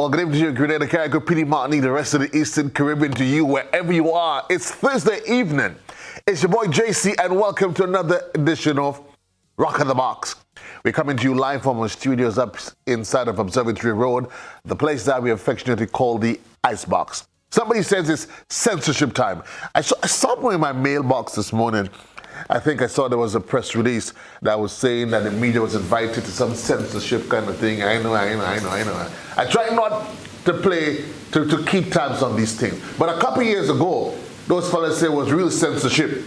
Well, good evening to you, Grenada, Carrico, Petite Martinique, the rest of the Eastern Caribbean, to you, wherever you are. It's Thursday evening. It's your boy JC, and welcome to another edition of Rock of the Box. We're coming to you live from our studios up inside of Observatory Road, the place that we affectionately call the Icebox. Somebody says it's censorship time. I saw somewhere in my mailbox this morning, I think I saw there was a press release that was saying that the media was invited to some censorship kind of thing. I know. I try not to to keep tabs on these things. But a couple years ago, those fellas said it was real censorship.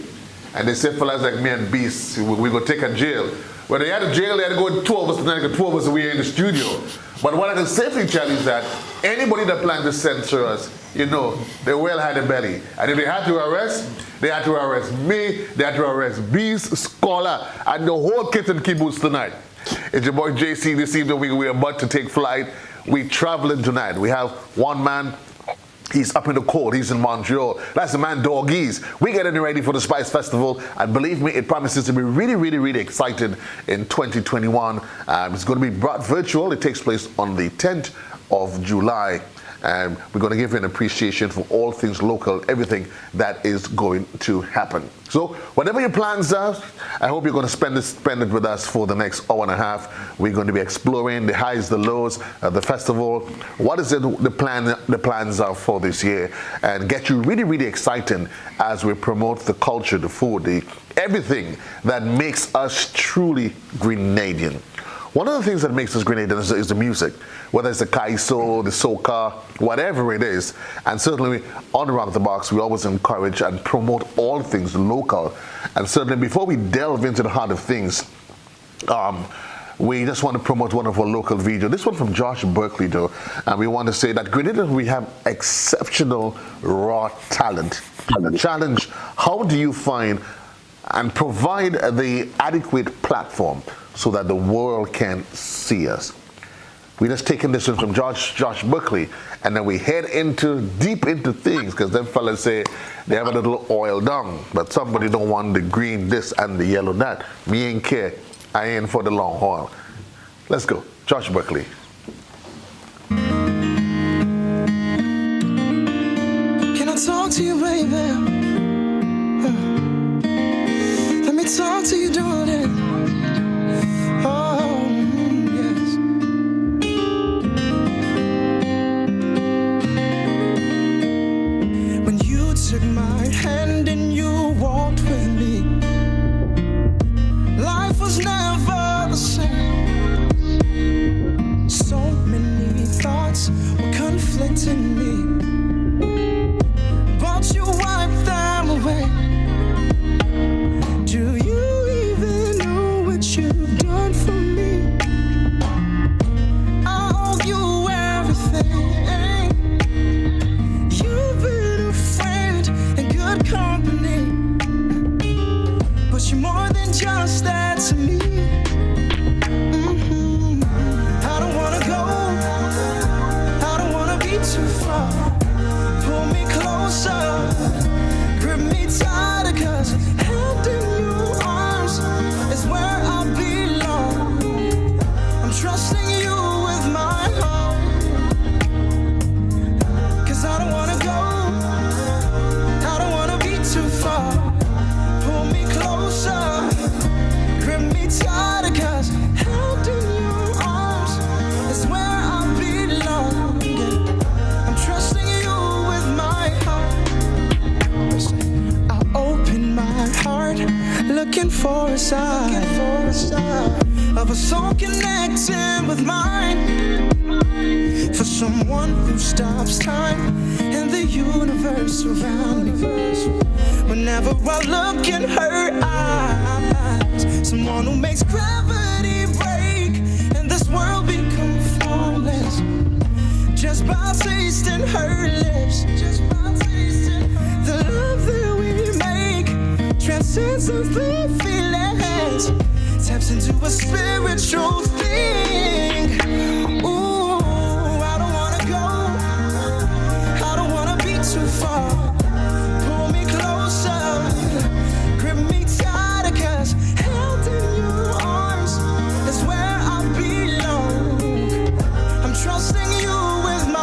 And they said fellas like me and Beast, we go take a jail. When they had a jail, they had to go 12 of us, and 12 of us away in the studio. But what I can safely tell you is that anybody that planned to censor us, you know, they well had a belly. And if they had to arrest me, they had to arrest Beast, Scholar, and the whole kit and caboodle tonight. It's your boy JC. This evening we're about to take flight. We're traveling tonight. We have one man. He's up in the cold. He's in Montreal. That's the man, Doggies. We're getting ready for the Spice Festival. And believe me, it promises to be really exciting in 2021. It's going to be brought virtual. It takes place on the 10th of July. And we're going to give you an appreciation for all things local, everything that is going to happen. So whatever your plans are, I hope you're going to spend it with us for the next hour and a half. We're going to be exploring the highs, the lows, the festival. What is it the plans are for this year, and get you really excited as we promote the culture, the food, everything that makes us truly Grenadian. One of the things that makes us Grenadian is the music, whether it's the kaiso, the soca, whatever it is. And certainly on Rock the Box, we always encourage and promote all things local. And certainly before we delve into the heart of things, we just want to promote one of our local videos. This one from Josh Berkeley, though. And we want to say that Grenada, we have exceptional raw talent. And the challenge, how do you find and provide the adequate platform so that the world can see us? We just taken this one from Josh Berkeley, and then we head deep into things, because them fellas say they have a little oil down, but somebody don't want the green this and the yellow that. Me ain't care. I ain't for the long haul. Let's go. Josh Berkeley. Can I talk to you, baby? Let me talk to you, darling. Oh, yes. When you took my hand and you walked with me, life was never the same. So many thoughts were conflicting me, but you wiped them away. Do you even know what you've done for me? I owe you everything. You've been a friend and good company, but you're more than just that to me. I don't wanna go, I don't wanna be too far. Pull me closer, grip me tighter, 'cause held in your arms is where I belong. I'm trusting you with my heart, 'cause I don't wanna go, I don't wanna be too far. Pull me closer, grip me tighter, 'cause held in your arms is where I belong. Yeah. I'm trusting you with my heart. I open my heart, looking for a sign of a soul connecting with mine, for someone who stops time and the universe around me. Whenever I look in her eyes, someone who makes gravity break and this world become formless, just by tasting her lips. The love that we make transcends earthly feelings, taps into a spiritual thing. Ooh, I don't wanna go, I don't wanna be too far. Pull me closer, grip me tighter, 'cause held in your arms is where I belong. I'm trusting you with my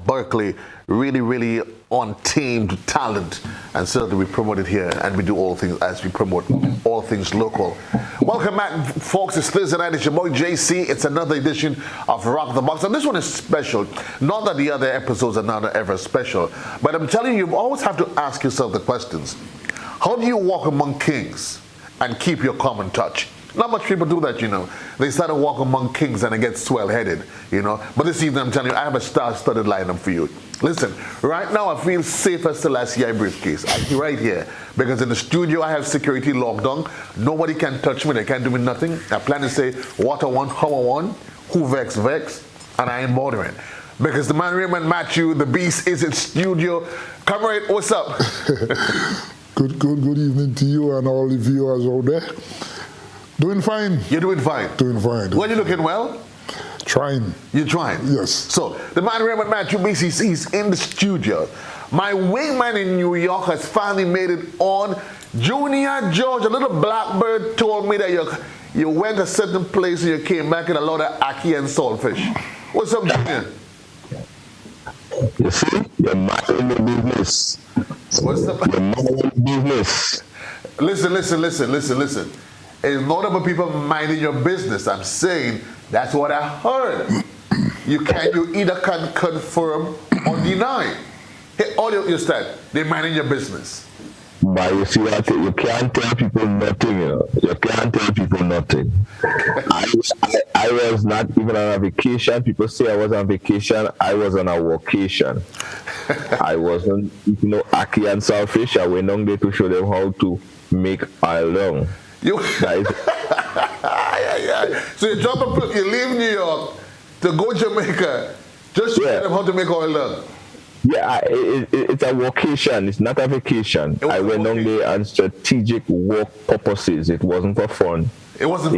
Berkeley, really untamed talent, and certainly we promote it here, and we do all things as we promote all things local. Welcome back, folks. It's Thursday night. It's your boy JC. It's another edition of Rock the Box, and this one is special. Not that the other episodes are not ever special, but I'm telling you, you always have to ask yourself the questions: how do you walk among kings and keep your common touch? Not much people do that, you know. They start to walk among kings and they get swell-headed, you know. But this evening, I'm telling you, I have a star-studded lineup for you. Listen, right now I feel safe as the last year briefcase. Right here. Because in the studio, I have security locked down. Nobody can touch me. They can't do me nothing. I plan to say what I want, how I want, who vex, and I ain't bothering. Because the man Raymond Matthew, the beast, is in studio. Comrade, what's up? Good evening to you and all the viewers out there. Doing fine. You're doing fine? Doing fine. Well, you looking well? Trying. You're trying? Yes. So, the man Raymond Matthew BCC is in the studio. My wingman in New York has finally made it on. Junior George, a little blackbird, told me that you went a certain place and you came back in a lot of ackee and saltfish. What's up, Junior? You see, you're minding the business. What's up? You're minding the business. Listen. It's not about people minding your business. I'm saying that's what I heard. You either can confirm or deny. Hey, all you understand, they're minding your business. But you see, you can't tell people nothing, you know. You can't tell people nothing. I was not even on a vacation. People say I was on vacation. I was on a vacation. I wasn't eating no ackee and saltfish. I went on there to show them how to make oil. So you leave New York to go Jamaica just to show them how to make oil. Yeah, it's a vacation. It's not a vacation. I went on there on strategic work purposes. It wasn't for fun. It wasn't.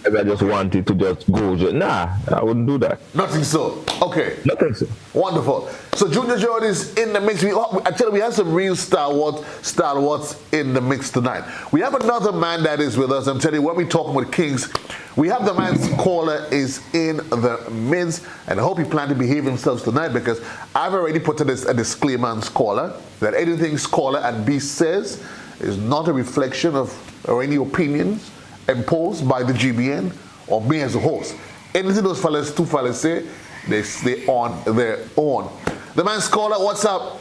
I just wanted to just go. Nah, I wouldn't do that. Nothing so. Okay. Nothing so. Wonderful. So Junior George is in the mix. I tell you, we have some real stalwarts in the mix tonight. We have another man that is with us. I'm telling you, when we talking with kings, we have the man's caller is in the midst, and I hope he plans to behave himself tonight, because I've already put a disclaimer on caller that anything caller and B says is not a reflection of or any opinions imposed by the GBN or me as a host. Anything those two fellas say, they stay on their own. The man's caller, what's up?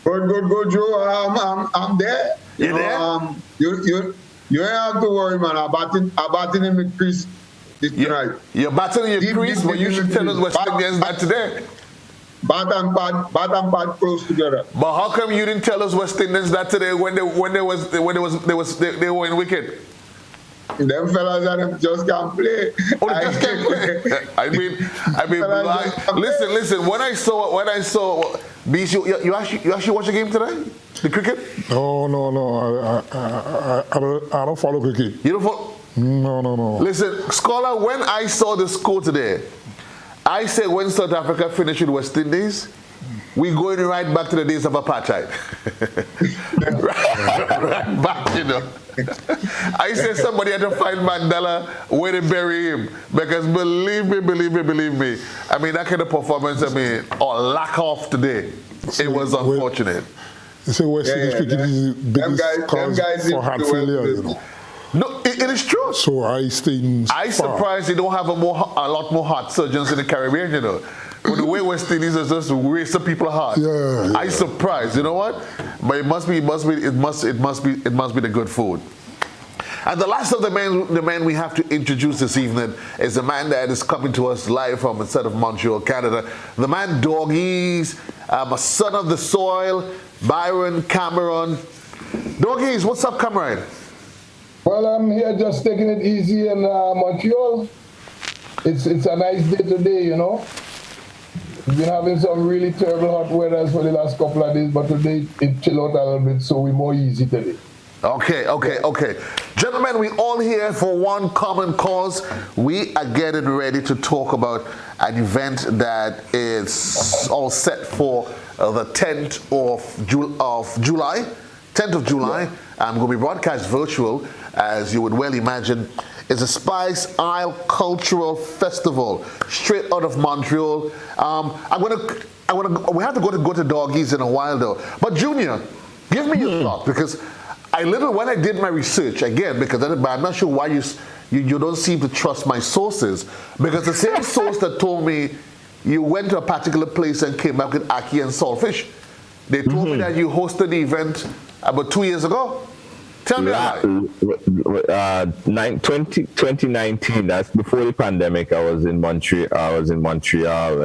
Good, Joe. I'm there. You there? You ain't have to worry, man. I'm batting in the crease tonight. You're batting in your crease, but you should tell us West Indians that today. Bat and pad close together. But how come you didn't tell us West Indians that today when they were in wicket? Them fellas that just can't play. Oh, they just can't play. I mean, listen. When I saw, Beast, you actually watch the game today? The cricket? No. I don't follow cricket. You don't follow? No. Listen, Scholar, when I saw the score today, I said when South Africa finished with West Indies, we're going right back to the days of apartheid. right back, you know. I said somebody had to find Mandela where to bury him. Because believe me, I mean, that kind of performance, or lack of today, it was unfortunate. You say West Indies cricket is the biggest cause for heart failure, you know. No, it is true. So I stay surprised they don't have a lot more heart surgeons in the Caribbean, you know. With the way West Indies is just race some people's heart. Yeah. I surprised, you know what? But it must be the good food. And the last of the man we have to introduce this evening is a man that is coming to us live from instead of Montreal, Canada. The man Doggies, a son of the soil, Byron Cameron. Doggies, what's up, comrade? Well, I'm here just taking it easy in Montreal. It's a nice day today, you know. We've been having some really terrible hot weather for the last couple of days, but today it chilled out a little bit, so we're more easy today. Okay. Gentlemen, we all here for one common cause. We are getting ready to talk about an event that is all set for the 10th of July. 10th of July. I'm going to be broadcast virtual, as you would well imagine. It's a Spice Isle Cultural Festival, straight out of Montreal. We have to go to Doggies in a while though. But Junior, give me your thought, because when I did my research again, because I'm not sure why you don't seem to trust my sources, because the same source that told me you went to a particular place and came back with ackee and saltfish, they told me that you hosted the event about 2 years ago. Tell me about it. 2019, that's before the pandemic. I was in Montreal.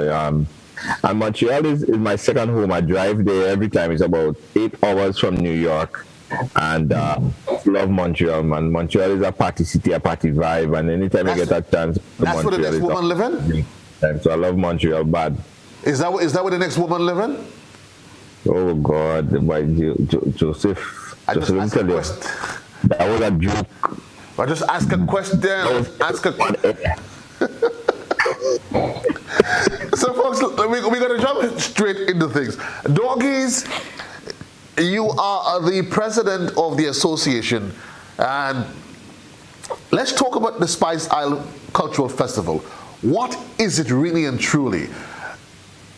And Montreal is my second home. I drive there every time. It's about 8 hours from New York. And love Montreal, man. Montreal is a party city, a party vibe. And anytime you get a chance, that's where the next woman live in? So I love Montreal bad. Is that where the next woman live in? Oh, God. By Joseph. I just asked a question. That was a joke. I just ask a question. So, folks, we're going to jump straight into things. Doggies, you are the president of the association, and let's talk about the Spice Isle Cultural Festival. What is it really and truly?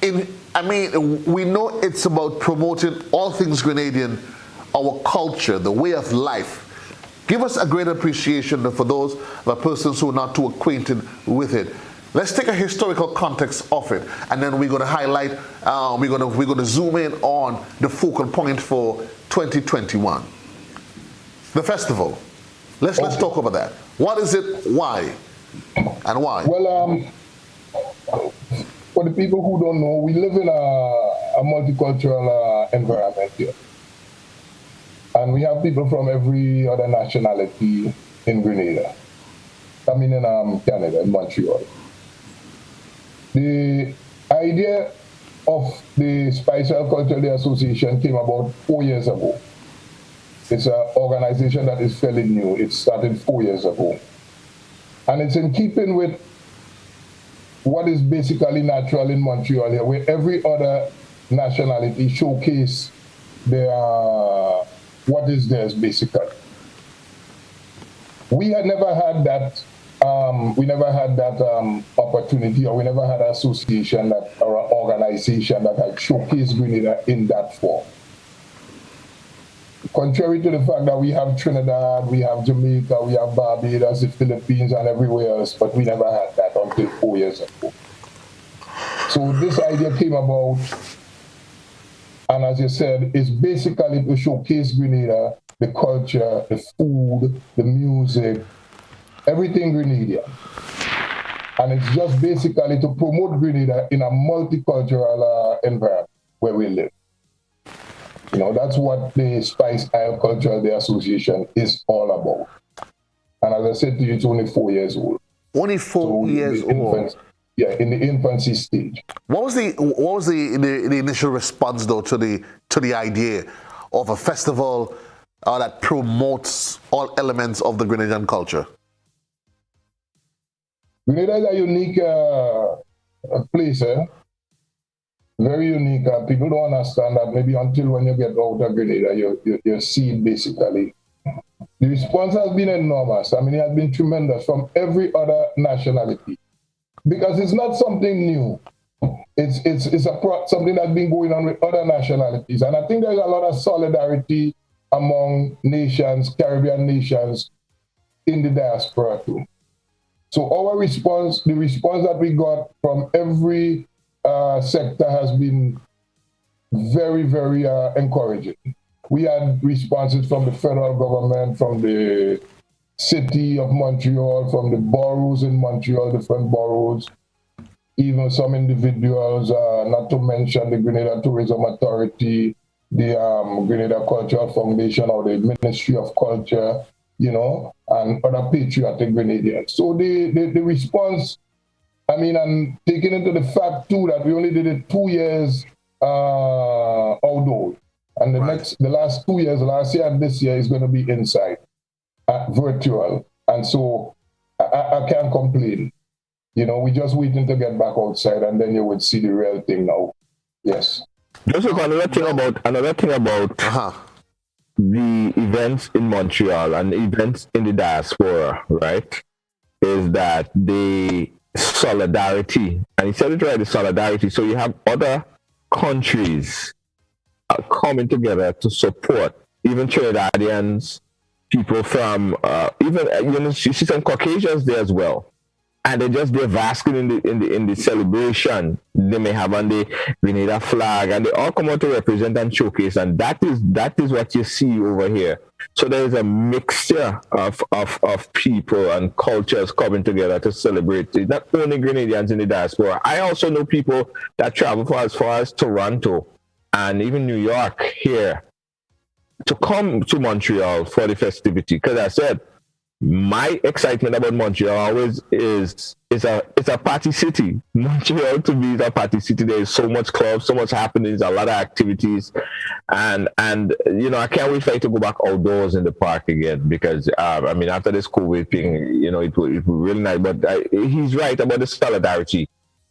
We know it's about promoting all things Grenadian, our culture, the way of life. Give us a great appreciation for those persons who are not too acquainted with it. Let's take a historical context of it, and then we're going to highlight, we're going to zoom in on the focal point for 2021. The festival. Let's talk about that. What is it? Why? And why? Well, for the people who don't know, we live in a multicultural environment here. And we have people from every other nationality in Grenada. I mean in Canada, in Montreal. The idea of the Spice Isle Cultural Association came about 4 years ago. It's an organization that is fairly new. It started 4 years ago. And it's in keeping with what is basically natural in Montreal here, where every other nationality showcase their what is theirs basically. We had never had that. Opportunity, or we never had an association or an organization that had showcased Grenada in that form. Contrary to the fact that we have Trinidad, we have Jamaica, we have Barbados, the Philippines, and everywhere else, but we never had that until 4 years ago. So this idea came about, and as you said, it's basically to showcase Grenada, the culture, the food, the music, everything Grenadian. And it's just basically to promote Grenada in a multicultural environment where we live. You know, that's what the Spice Isle Cultural Association is all about. And as I said to you, it's only 4 years old. Only 4 years old? Yeah, in the infancy stage. What was the initial response though to the idea of a festival that promotes all elements of the Grenadian culture? Grenada is a unique place, very unique. People don't understand that maybe until when you get out of Grenada, you see it basically. The response has been enormous. I mean, it has been tremendous from every other nationality. Because it's not something new. It's something that's been going on with other nationalities. And I think there's a lot of solidarity among nations, Caribbean nations, in the diaspora too. So our response, the response that we got from every sector has been very, very encouraging. We had responses from the federal government, from the city of Montreal, from the boroughs in Montreal, different boroughs, even some individuals, not to mention the Grenada Tourism Authority, the Grenada Cultural Foundation, or the Ministry of Culture, you know, and other patriotic Grenadians. So the response, I mean, and taking into the fact too that we only did it 2 years outdoors, and the last 2 years, last year and this year, is going to be inside, virtual, and so I can't complain. You know, we're just waiting to get back outside, and then you would see the real thing now. Yes. Joseph, another thing about the events in Montreal and events in the diaspora, right? is that the solidarity, and he said it right, the solidarity. So you have other countries coming together to support even Trinidadians, people from even you see some Caucasians there as well, and they're basking in the celebration. They may have on the Grenada flag, and they all come out to represent and showcase, and that is what you see over here. So there is a mixture of people and cultures coming together to celebrate. It's not only Grenadians in the diaspora. I also know people that travel for as far as Toronto and even New York here to come to Montreal for the festivity. Because I said, my excitement about Montreal always is it's a party city. Montreal to me is a party city. There is so much clubs, so much happenings, a lot of activities, and you know, I can't wait for it to go back outdoors in the park again, because I mean, after this COVID thing, you know, it will be really nice. But he's right about the solidarity.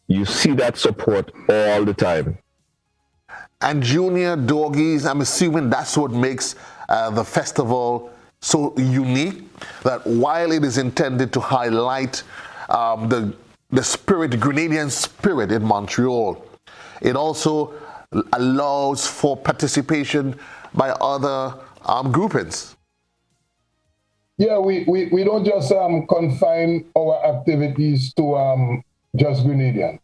You see that support all the time. And junior doggies, I'm assuming that's what makes the festival so unique, that while it is intended to highlight the spirit, the Grenadian spirit in Montreal, it also allows for participation by other groupings. Yeah, we don't just confine our activities to just Grenadian.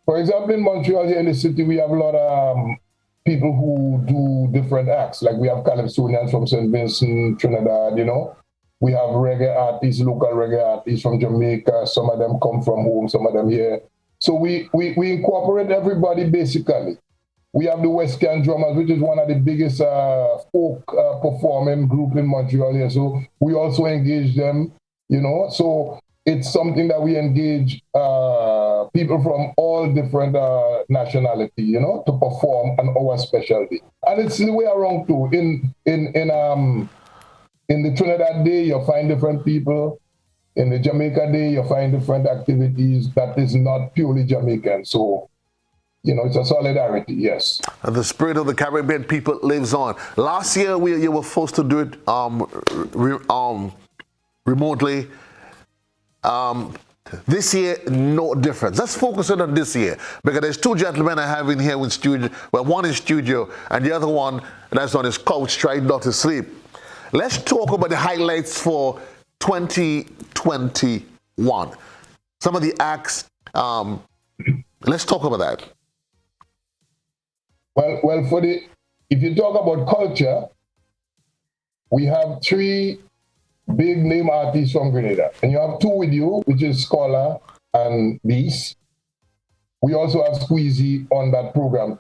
For example, in Montreal here in the city, we have a lot of people who do different acts. Like we have Calypsonians from St. Vincent, Trinidad, you know. We have reggae artists, local reggae artists from Jamaica. Some of them come from home, some of them here. So we incorporate everybody basically. We have the West Can Drummers, which is one of the biggest folk performing group in Montreal here. So we also engage them, you know. So it's something that we engage people from all different nationality, you know, to perform on our specialty. And it's the way around too. In the Trinidad Day, you'll find different people. In the Jamaica Day, you'll find different activities that is not purely Jamaican. So, you know, it's a solidarity, yes. And the spirit of the Caribbean people lives on. Last year, you were forced to do it remotely. This year, no difference. Let's focus on this year, because there's two gentlemen I have in here in studio. Well, one in studio and the other one that's on his couch trying not to sleep. Let's talk about the highlights for 2021. Some of the acts. Let's talk about that. Well, if you talk about culture, we have three big name artists from Grenada. And you have two with you, which is Scholar and Beast. We also have Squeezy on that program.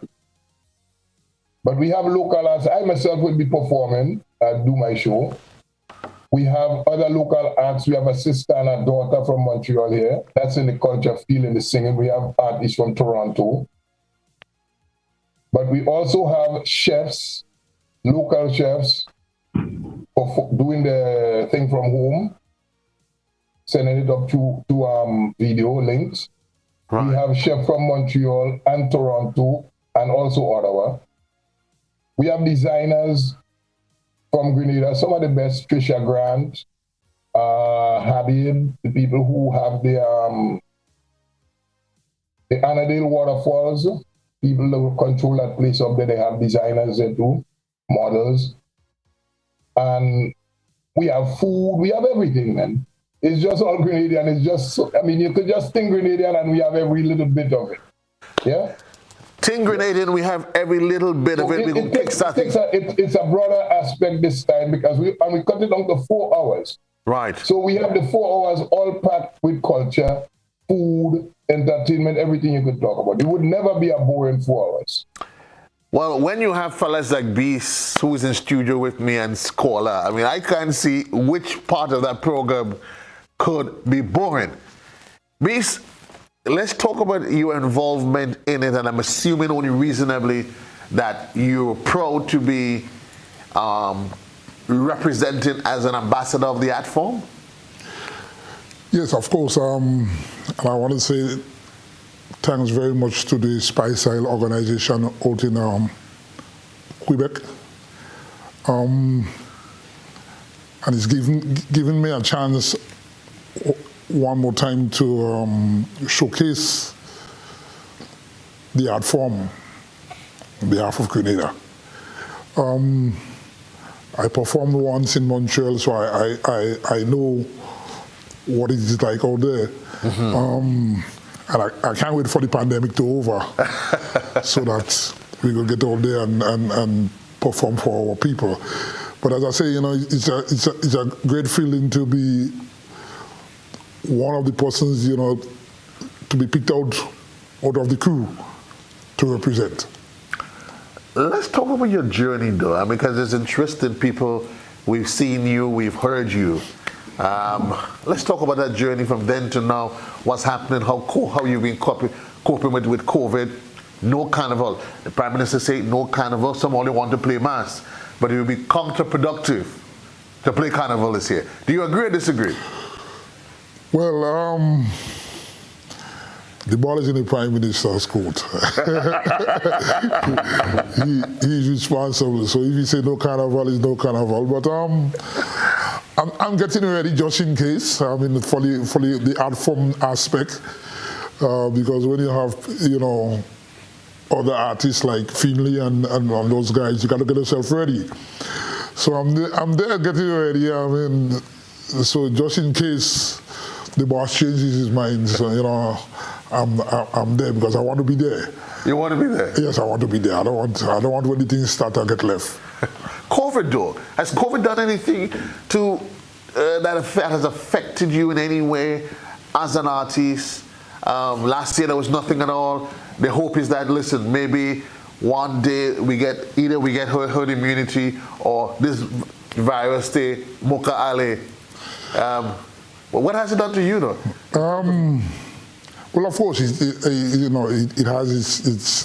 But we have local artists. I myself will be performing, do my show. We have other local acts. We have a sister and a daughter from Montreal here. That's in the culture field, in the singing. We have artists from Toronto. But we also have chefs, local chefs, doing the thing from home, sending it up to video links. Right. We have chefs from Montreal and Toronto and also Ottawa. We have designers from Grenada, some of the best, Trisha Grant, Habib, the people who have the Annandale Waterfalls, people that control that place up there, they have designers there too, models. And we have food, we have everything, man. It's just all Grenadian. It's just, I mean, you could just think Grenadian and we have every little bit of it. Yeah? Think Grenadian, we have every little bit of it. It's a broader aspect this time, because we cut it down to 4 hours. Right. So we have the 4 hours all packed with culture, food, entertainment, everything you could talk about. It would never be a boring 4 hours. Well, when you have fellas like Beast, who's in studio with me, and Scholar, I mean, I can't see which part of that program could be boring. Beast, let's talk about your involvement in it, and I'm assuming only reasonably that you're proud to be representing as an ambassador of the art form. Yes, of course. And I want to say thanks very much to the Spice Isle organization out in Quebec. And it's given me a chance one more time to showcase the art form on behalf of Grenada. I performed once in Montreal, so I know what it is like out there. And I can't wait for the pandemic to over so that we will get out there and perform for our people. But as I say, it's a great feeling to be one of the persons, to be picked out of the crew to represent. Let's talk about your journey, though. I mean, because it's interesting. People, we've seen you, we've heard you. Let's talk about that journey from then to now. What's happening? How you've been coping with COVID? No carnival. The Prime Minister said no carnival. Some only want to play mass, but it will be counterproductive to play carnival this year. Do you agree or disagree? Well, the ball is in the Prime Minister's court. He's responsible. So if he say no carnival, is no carnival. But I'm getting ready just in case. I mean, for the art form aspect, because when you have, other artists like Finley and those guys, you got to get yourself ready. So I'm there getting ready. I mean, so just in case the boss changes his mind, so, I'm there because I want to be there. You want to be there? Yes, I want to be there. I don't want when the things start to get left. COVID, though, has COVID done anything to that has affected you in any way as an artist? Last year there was nothing at all. The hope is that, listen, maybe one day we get herd immunity, or this virus stay Mocha Ale. What has it done to you, though? Well, of course, it has its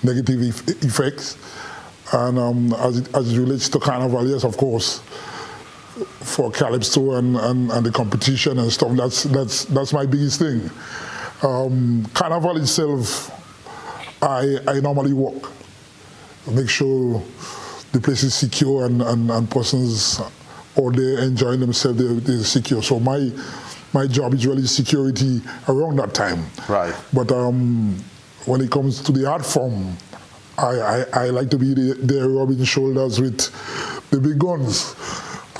negative effects, and as it relates to Carnival, yes, of course, for Calypso and the competition and stuff, that's my biggest thing. Carnival itself, I normally walk, make sure the place is secure and persons out there enjoying themselves, they're secure. So my job is really security around that time. Right. But when it comes to the art form, I like to be there rubbing shoulders with the big guns.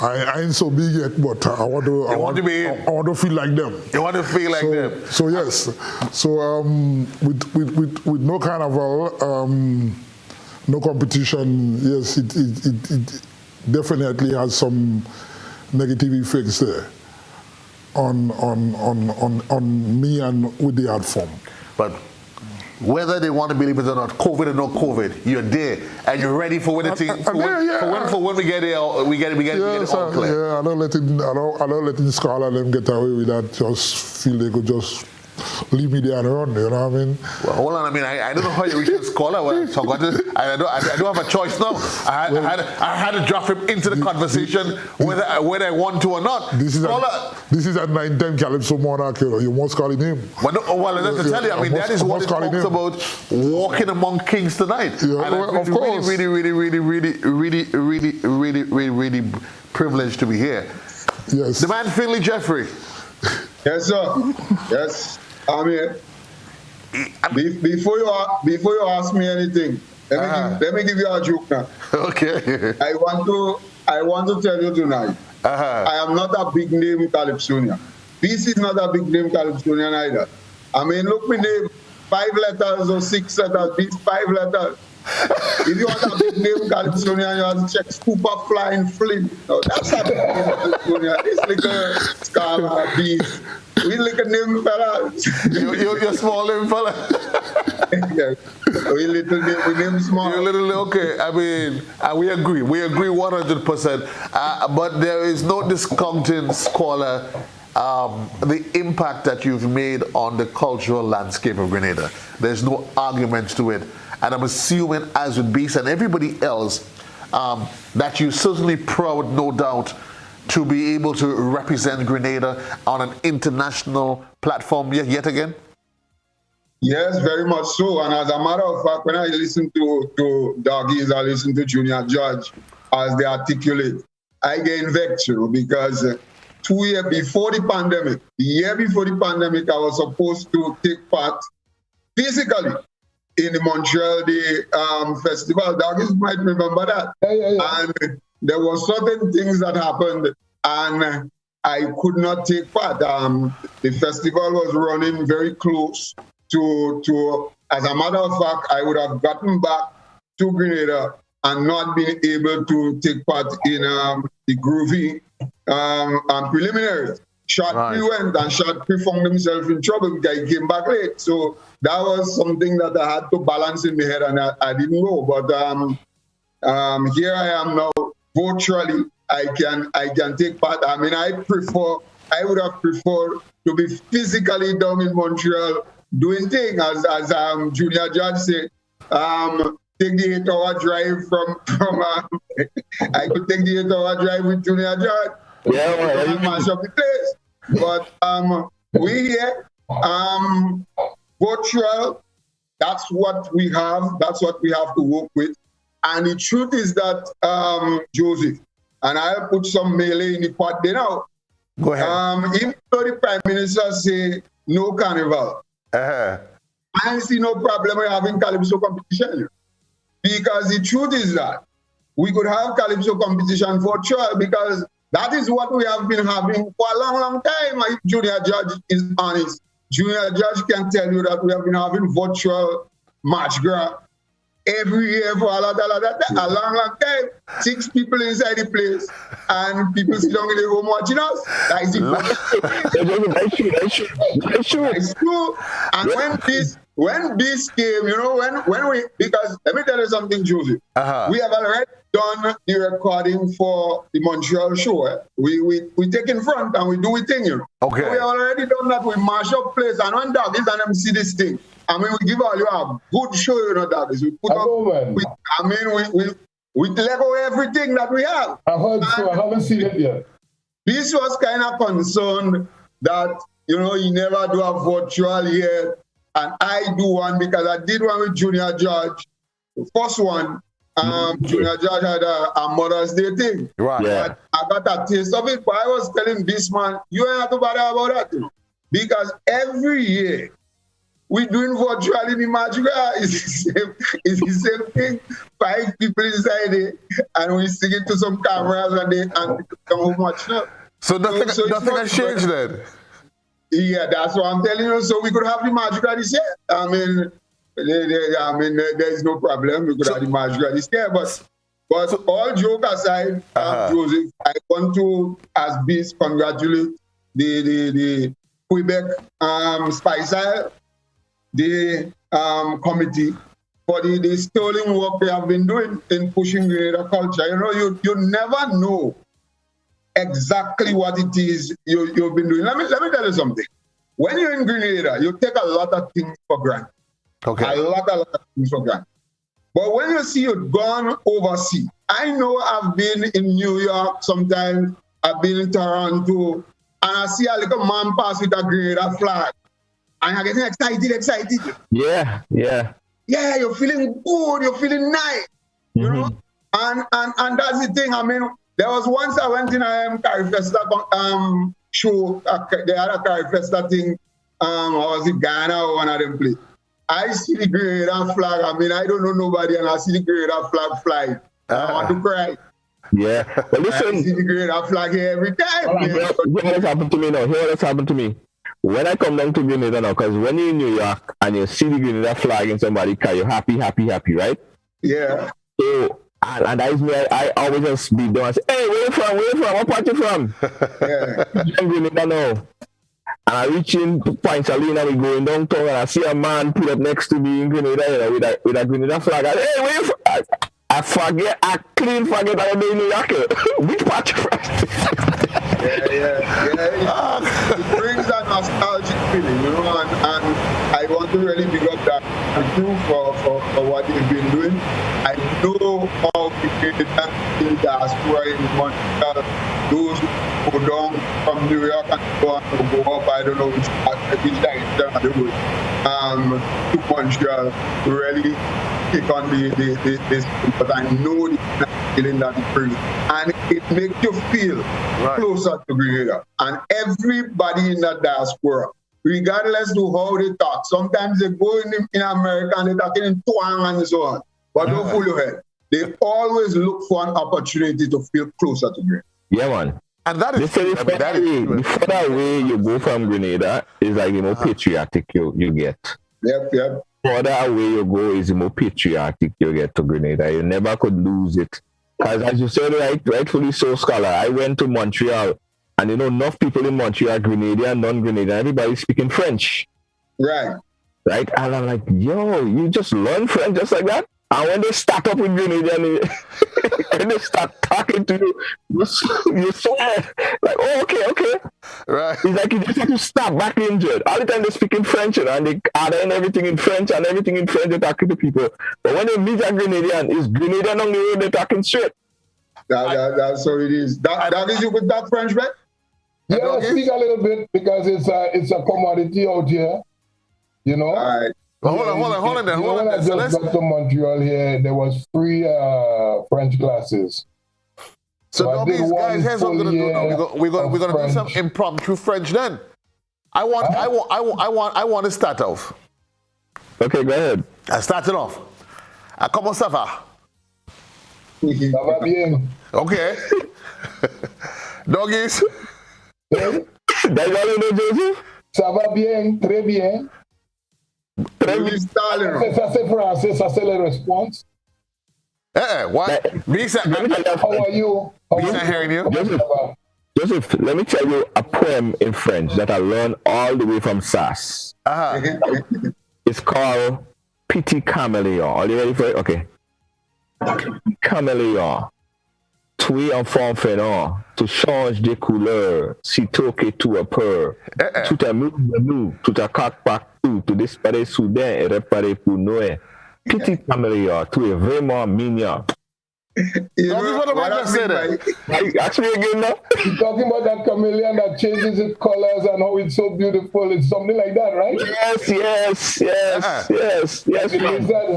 I ain't so big yet, but I want to feel like them. You want to feel like them. So yes. So with no carnival, no competition, yes, it definitely has some negative effects there on me and with the art form. But whether they want to believe it or not, COVID or no COVID, you're there and you're ready for when when we get there. We get it all clear. Yeah, I don't let Scholar them get away with that. Just feel they could just leave me there and run. You know what I mean? Well, hold on. I mean, I don't know how you reach a Scholar. I don't have a choice now. I had to drop him into the conversation whether I want to or not. This is at 9-10 Calypso Monarch. You must call him. Well, that's to tell you. I mean, that is what it talks about, walking among kings tonight. Yeah, and I'm really privileged to be here. Yes. The man Finley Jeffrey. Yes, sir. Yes, I'm here. Before you ask me anything, let me give you a joke now. Okay. I want to tell you tonight. I am not a big name Calypsonian. This is not a big name Calypsonian either. I mean, look, me name 5 letters or 6 letters. These 5 letters. If you want a big name Calypsonian, you have to check Scooper Flying Flint. No, that's not a big name Calypsonian. This little Scala Beast. We little name fella. You're small name fella. Yeah. We name small. You're little, okay. I mean, we agree. We agree 100%. But there is no discounting, Scholar, the impact that you've made on the cultural landscape of Grenada. There's no argument to it. And I'm assuming, as with Beast and everybody else, that you're certainly proud, no doubt, to be able to represent Grenada on an international platform yet again? Yes, very much so. And as a matter of fact, when I listen to Doggies, I listen to Junior Judge as they articulate, I get vexed because 2 years before the pandemic, the year before the pandemic, I was supposed to take part physically in the Montreal Day festival. Douglas might remember that. And there were certain things that happened, and I could not take part. The festival was running very close to, as a matter of fact, I would have gotten back to Grenada and not been able to take part in the groovy preliminaries. Shot went and Shot found himself in trouble because he came back late. So that was something that I had to balance in my head, and I didn't know. But here I am now virtually. I can take part. I mean, I would have preferred to be physically down in Montreal doing things, as Junior Judge said. Take the 8-hour drive from I could take the 8-hour drive with Junior Judge. Yeah, mash up the place. But we here, virtual, that's what we have. That's what we have to work with. And the truth is that, Joseph, and I'll put some melee in the pot there now. Go ahead. Even though the Prime Minister say no carnival, I see no problem with having Calypso competition. Because the truth is that we could have Calypso competition virtual, because that is what we have been having for a long, long time. If Junior Judge is honest, Junior Judge can tell you that we have been having virtual March Gras every year for a long, long time. 6 people inside the place, and people sit down in the home watching us. That is That's true. And when this came, you know, when we, because let me tell you something, Joseph. We have already done the recording for the Montreal show. We take in front and we do it thing, you know. Okay. So we already done that. We mash up place, and when Douglas and them see this thing, I mean, we give all you a good show, you know, Douglas. We put we Lego everything that we have. I heard so. I haven't seen it yet. This was kind of concerned that, you know, you never do a virtual yet. And I do one because I did one with Junior Judge. The first one, Junior Judge had a Mother's Day thing. Right. Yeah. I got a taste of it, but I was telling this man, you ain't have to bother about that, you know. Because every year, we're doing virtual in the Magic. It's the same thing. 5 people inside it, and we sing it to some cameras, and come home watch it. So nothing has changed then? Yeah, that's what I'm telling you. So we could have the Magic this year. I mean, there's no problem. We could have the Magic this year. But all joke aside, Joseph, I want to, as Beast, congratulate the Quebec Spice Isle, the committee, for the sterling work they have been doing in pushing Grenada culture. You know, you never know exactly what it is you've been doing. Let me tell you something. When you're in Grenada, you take a lot of things for granted. Okay. A lot of things for granted. But when you see you've gone overseas, I know I've been in New York sometimes, I've been in Toronto, and I see a little man pass with a Grenada flag, and I'm getting excited. Yeah. Yeah, you're feeling good, you're feeling nice, you know? And that's the thing. I mean, there was once I went in a Carifesta show, they had a Carifesta thing, was it Ghana or one of them place. I see the Grenada flag. I mean, I don't know nobody, and I see the Grenada flag flying. I want to cry. Yeah. But listen, I see the Grenada flag here every time. Here's what's happened to me now. Here's what's happened to me. When I come down to Grenada now, because when you're in New York and you see the Grenada flag in somebody's car, you're happy, right? Yeah. So, and that is me. I always just be down and say, hey, where you from? What part you from? Yeah. I'm Grenada now. And I reach in to Point Salina, we going downtown, and I see a man pull up next to me in Grenada, you know, with a Grenada flag. I say, hey, where you from? I clean forget I was in New York. Which part you from? Yeah. It brings a nostalgic feeling, you know, and I want to really big up that crew for what they've been doing. I know how we created that in diaspora in Montreal. Those who go down from New York and go up, I don't know which direction they would, to Montreal to really kick on this, but I know the feeling that it brings. And it makes you feel closer to Grenada. And everybody in the diaspora, regardless to how they talk, sometimes they go in America and they talk in twang and so on. But don't fool your head. They always look for an opportunity to feel closer to Grenada. Yeah, man. And that is the further away you go from Grenada is like the more patriotic you get. Yep. The further away you go is the more patriotic you get to Grenada. You never could lose it. Because as you said, rightfully so, Scholar, I went to Montreal, and enough people in Montreal, Grenadian, non-Grenadian, everybody speaking French. Right. Right? And I'm like, yo, you just learn French just like that? And when they start up with Grenadian, when they start talking to you, you swear. Like, oh, okay. Right. It's like you just have to stop back injured. All the time they're speaking French, and they add in everything in French, and everything in French they're talking to people. But when they meet a Grenadian, it's Grenadian on the road, they're talking straight. That's how it is. That is you with that French, right? Yeah, I speak a little bit because it's a commodity out here. All right. Well, hold on. When I just got to Montreal here, there was 3 French classes. So guys, here's what we're gonna do now. We're gonna do some impromptu French then. I want to start off. Okay, go ahead. I started off. Comment ça va? Ça va bien. Okay. Doggies. Joseph? Ça va bien, très bien. Ça c'est français, ça c'est la réponse. What? How are you? He's not hearing you. Joseph, let me tell you a poem in French that I learned all the way from SAS. It's called Petit Caméléon. Are you ready for it? Okay. Caméléon. Tu es un fanfaron, tu changes de couleur, sitôt que tu as peur. Tu t'amuses de nous, tu t'accaques partout, tu disparais soudain et réparais pour Noël. Petit caméléon, tu es vraiment mignon. What am I just saying? Ask me again now. You're talking about that chameleon that changes its colors and how it's so beautiful. It's something like that, right? Yes.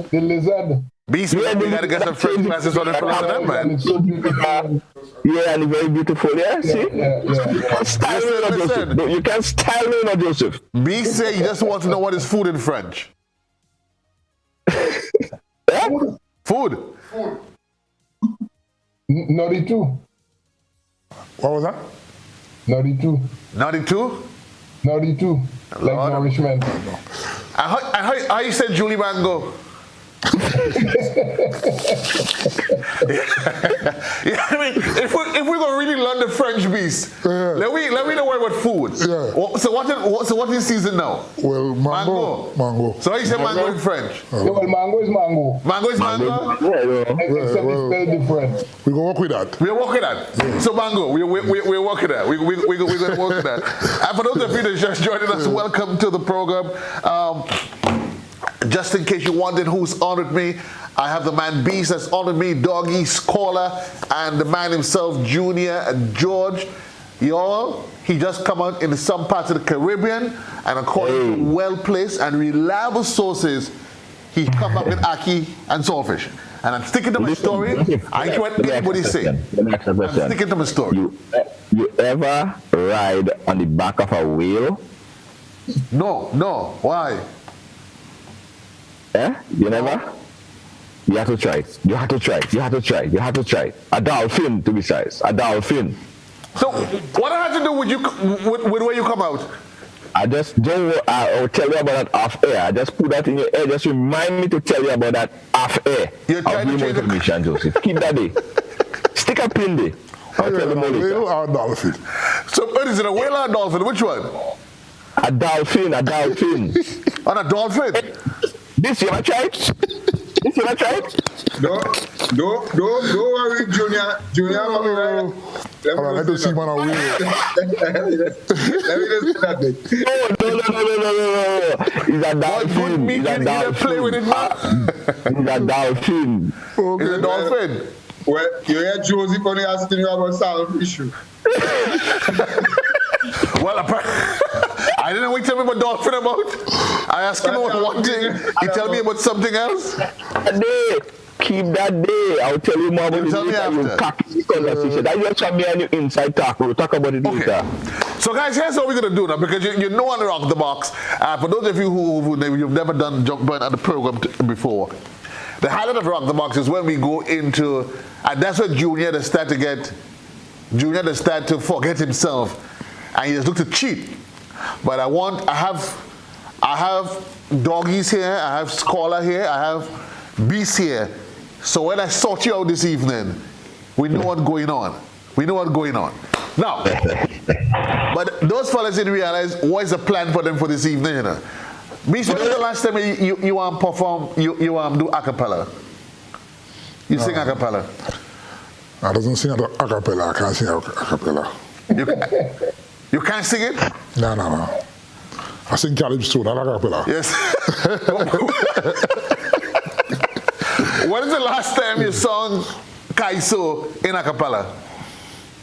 The lizard. Beast, we gotta get some French classes on that, man. It's so beautiful. Yeah, and very beautiful. Yeah, see? Yeah. Style me, not Joseph. No, you can't style me, not Joseph. Beast say he just wants to know what is food in French. Yeah? Food. Naughty too. What was that? Naughty too. Naughty too? Naughty too. Like nourishment. How you said Julie Mango? Yeah, I mean, if we're gonna really learn the French beast, let me know where about food. Yeah. So what is season now? Well, mango. So how you say mango in French? Yeah, well, mango is mango. Mango is mango. Except it's spelled different. We gonna work with that. We're working that. Yeah. So mango, we're working that. We're gonna work that. And for those of you that just joining us, welcome to the program. Just in case you wondered who's honored me, I have the man Beast that's honored me, Doggy, Scholar, and the man himself, Junior and George. Y'all, he just come out in some parts of the Caribbean, and according to well-placed and reliable sources, he come up with ackee and saltfish. And I'm sticking to my story. I ain't what anybody say. I'm sticking to my story. You ever ride on the back of a whale? No. Why? Yeah? You never? You have to try it. You have to try it. A dolphin, to be precise. A dolphin. So, what I had to do with you, with where you come out? I just don't. I'll tell you about that off air. I just put that in your ear. Just remind me to tell you about that off air. You're trying to change information, Joseph. Keep that there. Stick a pin there. I'll tell you more later. Whale or dolphin? So, what is it, a whale or a dolphin? Which one? A dolphin. On a dolphin? This you want to try it? Don't worry, Junior. Let me see man a wheel. Let me just say that thing. No. He's a dolphin. He's a dolphin. Play with it, man. He's a dolphin. Okay. He's a dolphin. Well, you hear Josie when he asking you about salmon issue. Well, I didn't know what he tell me about dolphin about. I asked him about one thing. He tell me about something else. keep that day. I'll tell you more about it later. You'll pack this conversation. That's just from me and you inside talk. We'll talk about it later. So guys, here's what we're going to do now, because you know on the Rock the Box, for those of you who you've never done Jump Burn at the program before, the highlight of Rock the Box is when we go into, and that's when Junior to start to forget himself, and he just look to cheat. But I have Doggies here, I have Scholar here, I have Beast here. So when I sort you out this evening, we know what's going on. Now, but those fellas didn't realize what is the plan for them for this evening, you know. Beast, when was the last time you perform, you do a cappella? You sing a cappella? I don't sing a cappella. I can't sing a cappella. You can't sing it? No. I sing calypso, not a cappella. Yes. When is the last time you sung Kaiso in a cappella?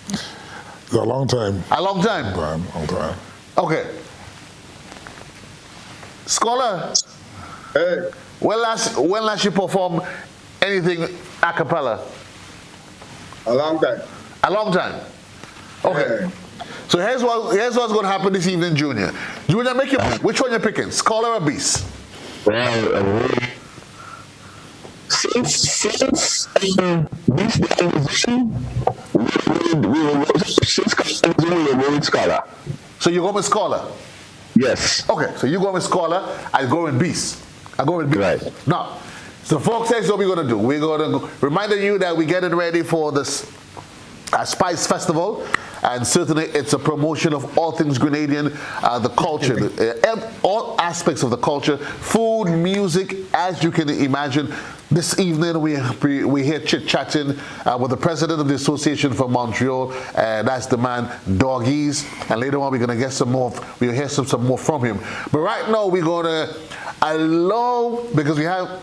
It's a long time. A long time? Long time. Okay. Scholar. Hey. When last you perform anything a cappella? A long time. A long time. Okay. Hey. So here's what's going to happen this evening, Junior. Junior, make your pick. Which one you picking? Scholar or Beast? Well, since this position, we will with Scholar. So you go with Scholar? Yes. Okay, so you go with Scholar, I go with Beast. Right. Now, so folks, here's what we're going to do. We're going to reminding you that we're getting ready for this Spice Festival, and certainly it's a promotion of all things Grenadian, the culture, all aspects of the culture, food, music, as you can imagine. This evening we're here chit-chatting with the president of the Association for Montreal, and that's the man Doggies, and later on we're going to get some more, we'll hear some more from him. But right now we're going to allow, because we have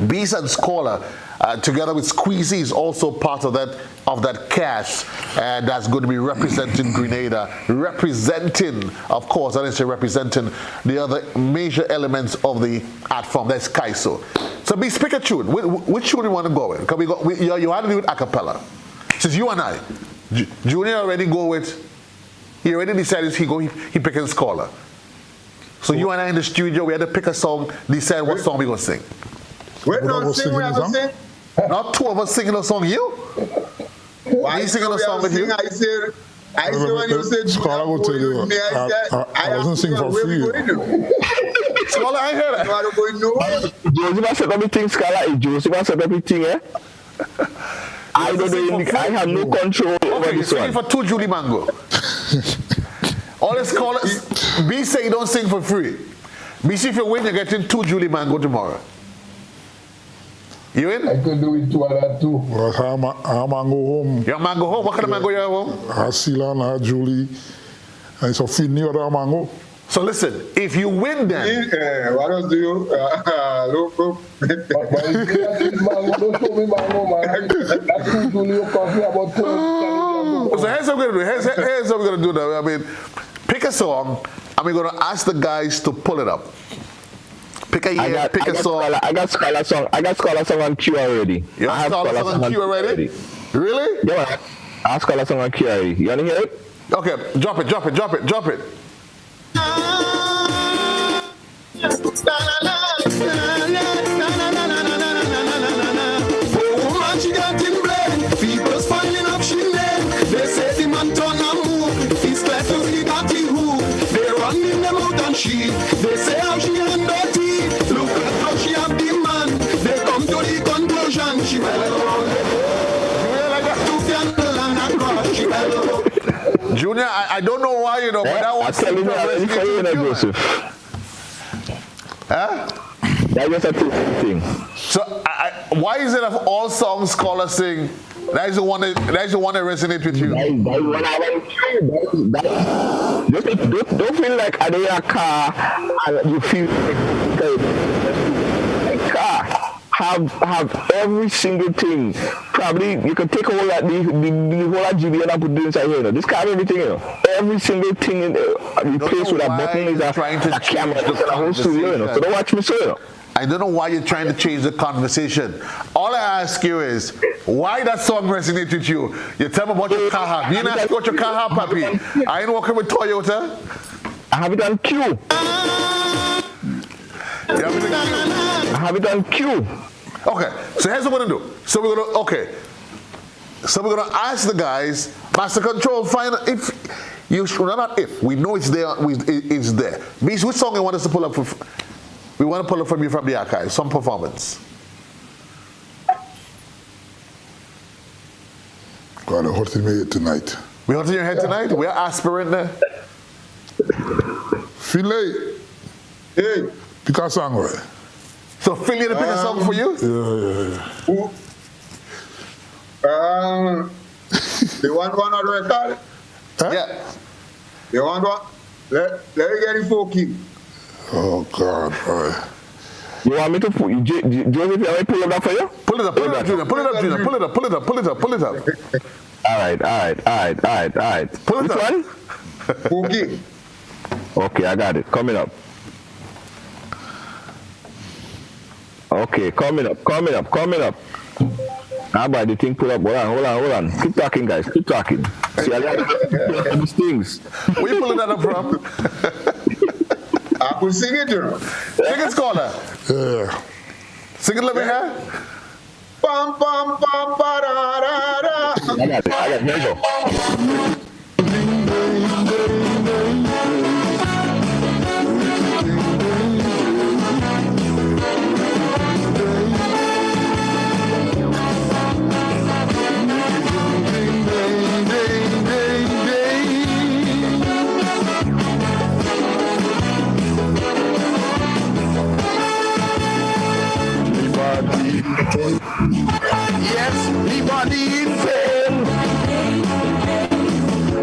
Beast and Scholar, together with Squeezy is also part of that cast, and that's going to be representing Grenada, representing, of course, I didn't say representing the other major elements of the art form. That's Kaiso. So, Beast, pick a tune. Which tune you want to go with? Because you had to do it a cappella. Since you and I, Junior already go with. He already decided he picking Scholar. So you and I in the studio, we had to pick a song, decide what song we gonna sing. Wait, no, sing, we have to sing? Not two of us singing a song, you? Why Me singing a song with you? I said when you said Scholar will tell you, I wasn't singing for free. Scholar, I hear that. Joseph said everything, Scholar. Joseph said everything, eh? I don't know, I have no control over this one. For 2 Julie Mango. All the scholars, B say you don't sing for free. B say if you win, you're getting 2 Julie Mango tomorrow. You in? I could do it 2 out of 2. Well, I mango home. Your mango home? What kind of mango you have home? I Ceylon, I Julie, and so feed me other mango. So listen, if you win then... What else do you... Look. But if you mango, don't show me mango, man. That's 2 Julie coffee about 2. So here's what we're going to do. Here's what we're going to do now. I mean, pick a song, and we're going to ask the guys to pull it up. Pick a year, pick a song. I got Scholar song. I got Scholar song on queue already. You have Scholar song on queue already? Really? Yeah, I have Scholar song on queue already. You want to hear it? Okay, drop it. They say how she and dirty. Look at how she have the man. They come to the conclusion. She Junior, I don't know why, you know, but that was telling you already for you, Joseph. Huh? That was a true thing. So why is it of all songs Scholar sing? That is the one that resonates with you. Don't feel like I'm in a car and you feel like car have every single thing. Probably you can take all that the whole GB and put it inside here. You know. This car have everything, you know. Every single thing in replaced with a button is a camera, a whole studio, you know. So don't watch me so, you know. I don't know why you're trying to change the conversation. All I ask you is, why that song resonates with you? You tell me about your car hop. You didn't ask about your car hop, papi. I ain't working with Toyota. I have it on Q. You have it on Q? I have it on Q. Okay, so here's what we're gonna do. So we're gonna ask the guys, Master Control, find out if you should not if we know it's there. It's there. Means which song you want us to pull up? We want to pull up from you from the archive, some performance. God, I'm hurting me tonight. We hurting your head tonight? We're aspirant there. Filet. Hey. Pick a song, right? So Philly to pick a song for you? Yeah. They want one on the record? Huh? Yeah. They want one? Let me get it for you. Oh, God, boy. You want me to pull you? Joseph, you want me to pull it up for you? Pull it up, Junior. Pull it up, Junior. Pull it up. All right. Pull it Which up. one? Okay. Okay, I got it. Coming up. Okay, coming up. How about the thing pull up? Hold on. Keep talking, guys. Keep talking. See, I like these things. Where you pulling that up from? I could sing it, you know. Sing it, Scholar. Yeah. Sing it, let me hear. Pam, pam, pam, ba, da, da, da. I got it. Here we go. Yes, me body in pain,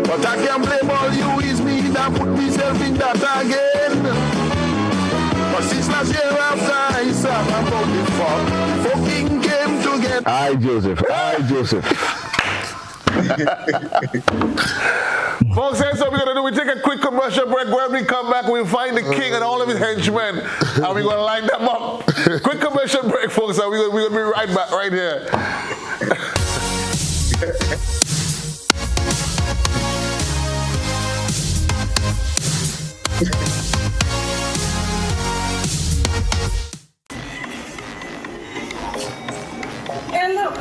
but I can't blame all you. Is me that put myself in that again. But since last year after I saw about the fucking came together. Hi, Joseph. Folks, here's what we're going to do. We take a quick commercial break. When we come back, we'll find the king and all of his henchmen, and we're going to line them up. Quick commercial break, folks, and we're going to be right back right here. And look,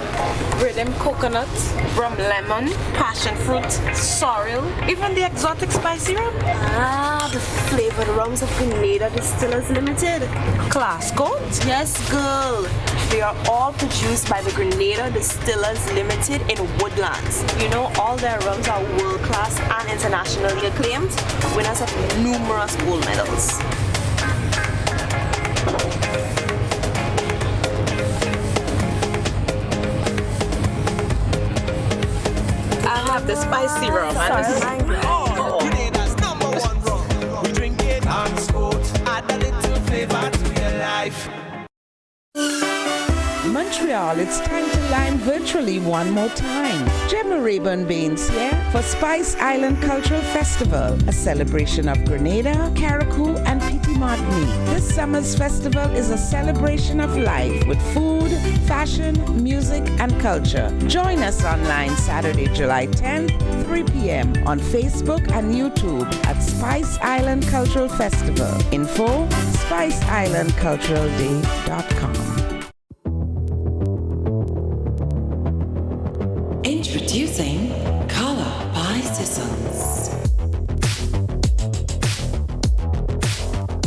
rhythm coconut, rum lemon, passion fruit, sorrel, even the exotic spicy rum. Ah, the flavored rums of Grenada Distillers Limited. Class coat? Yes, girl. They are all produced by the Grenada Distillers Limited in Woodlands. You know, all their rums are world-class and internationally acclaimed, winners of numerous gold medals. I'll have the spicy rum. Grenada's #1 rum. We drink it on sport. Add a little flavor to your life. Montreal, it's time to line virtually one more time. Gemma Rayburn Baines here for Spice Island Cultural Festival, a celebration of Grenada, Carriacou, and Petit Martinique. This summer's festival is a celebration of life with food, fashion, music, and culture. Join us online Saturday, July 10th, 3 p.m. on Facebook and YouTube at Spice Island Cultural Festival. Info, spiceislandculturalday.com. Introducing Color by Sissons.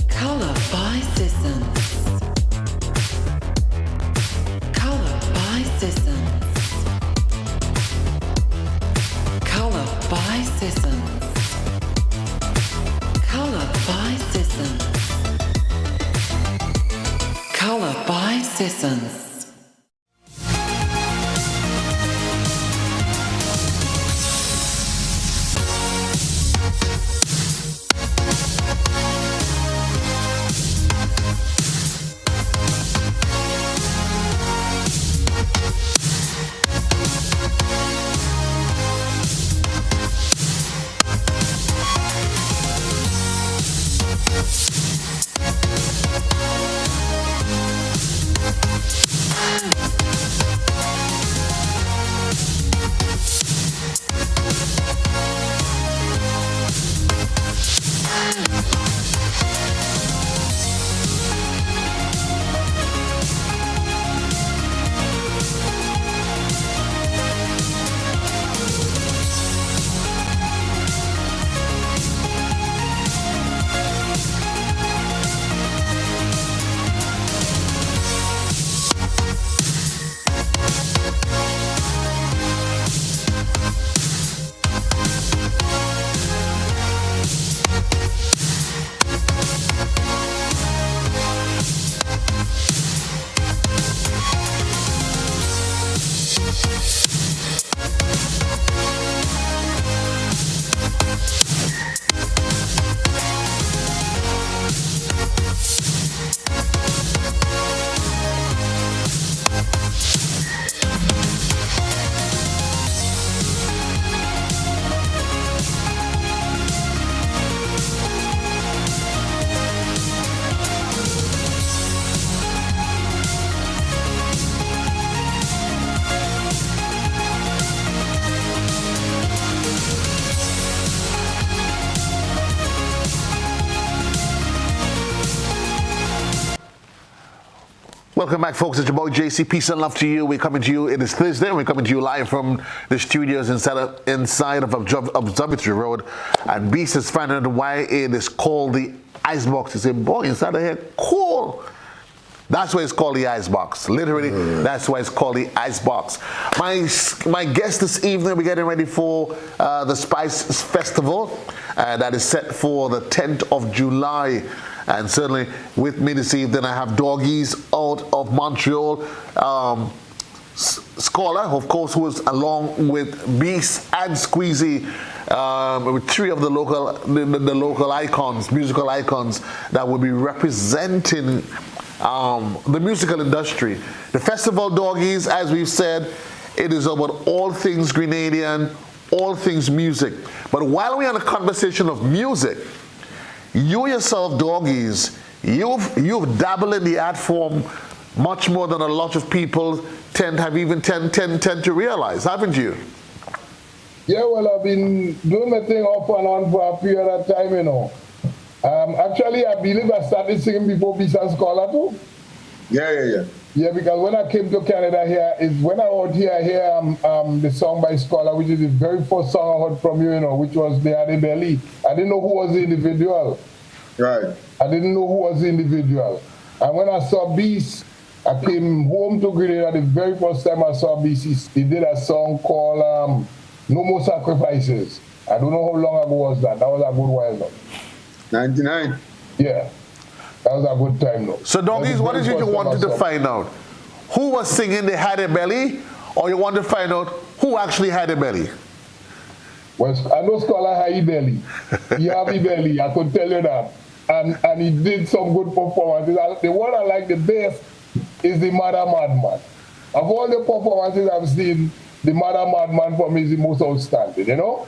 Color by Sissons. Color by Sissons. Color by Sissons. Color by Sissons. Color by Sissons. welcome back, folks. It's your boy JC. Peace and love to you. We're coming to you. It is Thursday, and we're coming to you live from the studios inside of Observatory Road. And Beast is finding out why it is called the Icebox. He said, boy, inside of here, cool. That's why it's called the Icebox. Literally, that's why it's called the Icebox. My guest this evening, we're getting ready for the Spice Festival that is set for the 10th of July. And certainly with me this evening, I have Doggies out of Montreal. Scholar, of course, who is along with Beast and Squeezy, with three of the local icons, musical icons, that will be representing the musical industry. The festival, Doggies, as we've said, it is about all things Grenadian, all things music. But while we're in a conversation of music, you yourself, Doggies, you've dabbled in the art form much more than a lot of people tend to realize, haven't you? Yeah, well, I've been doing my thing off and on for a period of time, you know. Actually, I believe I started singing before Beast and Scholar too. Yeah. Yeah, because when I came to Canada here, is when I heard the song by Scholar, which is the very first song I heard from you, you know, which was The Addy Belly. I didn't know who was the individual. Right. I didn't know who was the individual. And when I saw Beast, I came home to Grenada the very first time I saw Beast. He did a song called No More Sacrifices. I don't know how long ago was that. That was a good while though. 99. Yeah. That was a good time though. So Doggies, what is it you wanted to find out? Who was singing the Had a Belly, or you want to find out who actually had a belly? Well, I know Scholar had a belly. He had a belly, I could tell you that. And he did some good performances. The one I like the best is the Mother Madman. Of all the performances I've seen, the Mother Madman for me is the most outstanding, you know?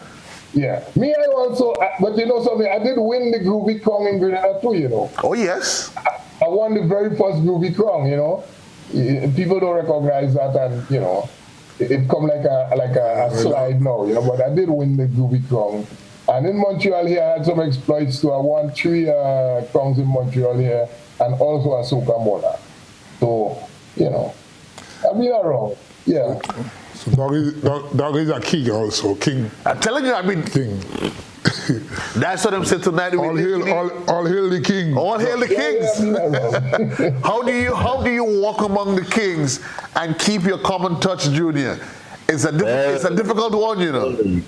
Yeah. Me, I also, but you know something, I did win the Groovy Crown in Grenada too, you know. Oh, yes. I won the very first Groovy Crown, you know. People don't recognize that, and, you know, it come like a slide now, you know, but I did win the Groovy Crown. And in Montreal here, I had some exploits too. I won 3 crowns in Montreal here, and also a Soca Mona. So, you know, I've been around, yeah. So Doggies are king also, king. I'm telling you, I mean, king. That's what I'm saying tonight. All hail the king. All hail the kings. How do you walk among the kings and keep your common touch, Junior? It's a difficult one, you know.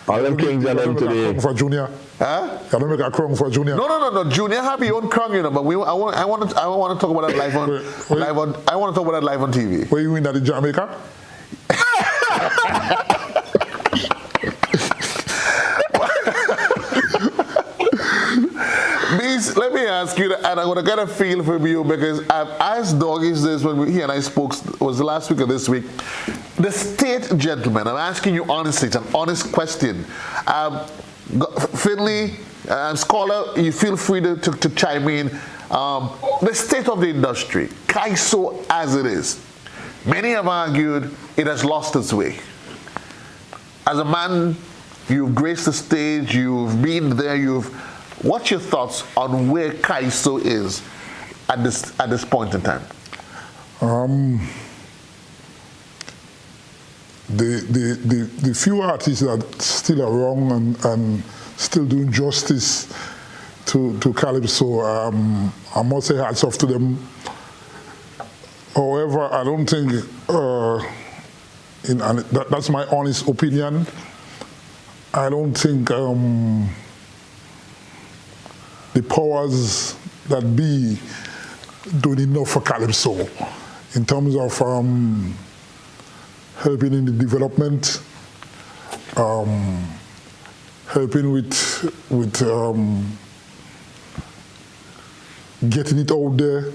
All them kings are them today. For Junior. Huh? You don't make a crown for Junior. No. Junior have your own crown, you know. But I want to talk about that live on. I want to talk about that live on TV. Where you win at the Jamaica? Beast, let me ask you, and I'm going to get a feel from you, because I've asked Doggies this when he and I spoke, was the last week or this week. The state gentleman, I'm asking you honestly, it's an honest question. Finley, Scholar, you feel free to chime in. The state of the industry, CAISO as it is, many have argued it has lost its way. As a man, you've graced the stage, you've been there, what's your thoughts on where CAISO is at this point in time? The few artists that still are wrong and still doing justice to Calypso, I must say hats off to them. However, I don't think, that's my honest opinion, I don't think the powers that be doing enough for Calypso in terms of helping in the development, helping with getting it out there.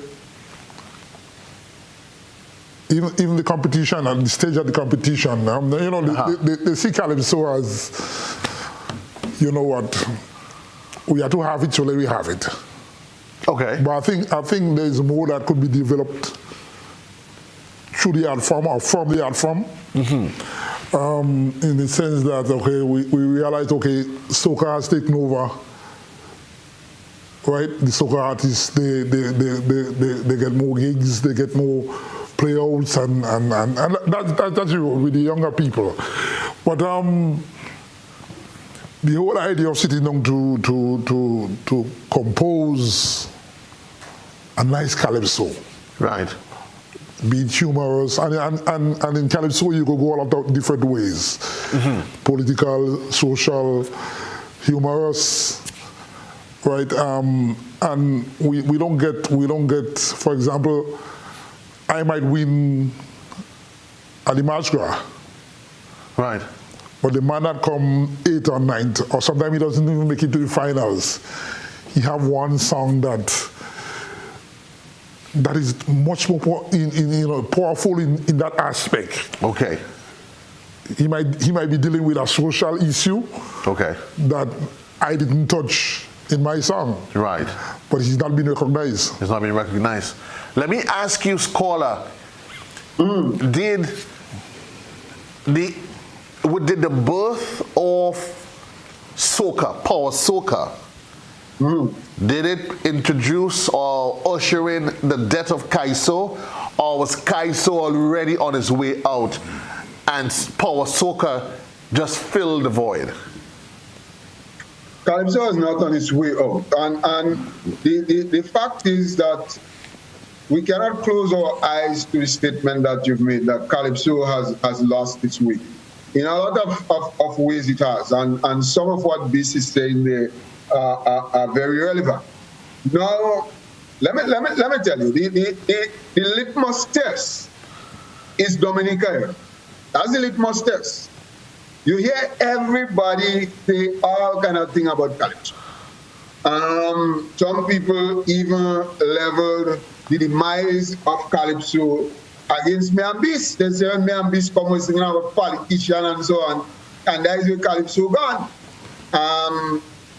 Even the competition, at the stage of the competition, you know, they see Calypso as, you know what, we have to have it, so let me have it. Okay. But I think there's more that could be developed through the art form or from the art form. Mm-hmm. In the sense that, okay, we realize, okay, soca has taken over right? The soca artists, they get more gigs, they get more playouts, and that's with the younger people. But the whole idea of sitting down to compose a nice calypso, right? Being humorous, and in calypso you could go a lot of different ways, political, social, humorous, right? And we don't get, for example, I might win at the March Gras, right? But the man that come 8th or 9th, or sometimes he doesn't even make it to the finals, he have one song that is much more powerful in that aspect. Okay. He might be dealing with a social issue. Okay. That I didn't touch in my song. Right. But he's not been recognized. He's not been recognized. Let me ask you, Scholar, did the birth of soca, power soca, did it introduce or usher in the death of Kaiso, or was Kaiso already on his way out and power soca just filled the void? Calypso is not on its way out. And the fact is that we cannot close our eyes to the statement that you've made, that Calypso has lost its way. In a lot of ways it has, and some of what Beast is saying there are very relevant. Now, let me tell you, the litmus test is Dominica. That's the litmus test. You hear everybody say all kind of thing about Calypso. Some people even leveled the demise of Calypso against me and Beast. They say me and Beast come with singing about politician and so on, and that is where Calypso gone.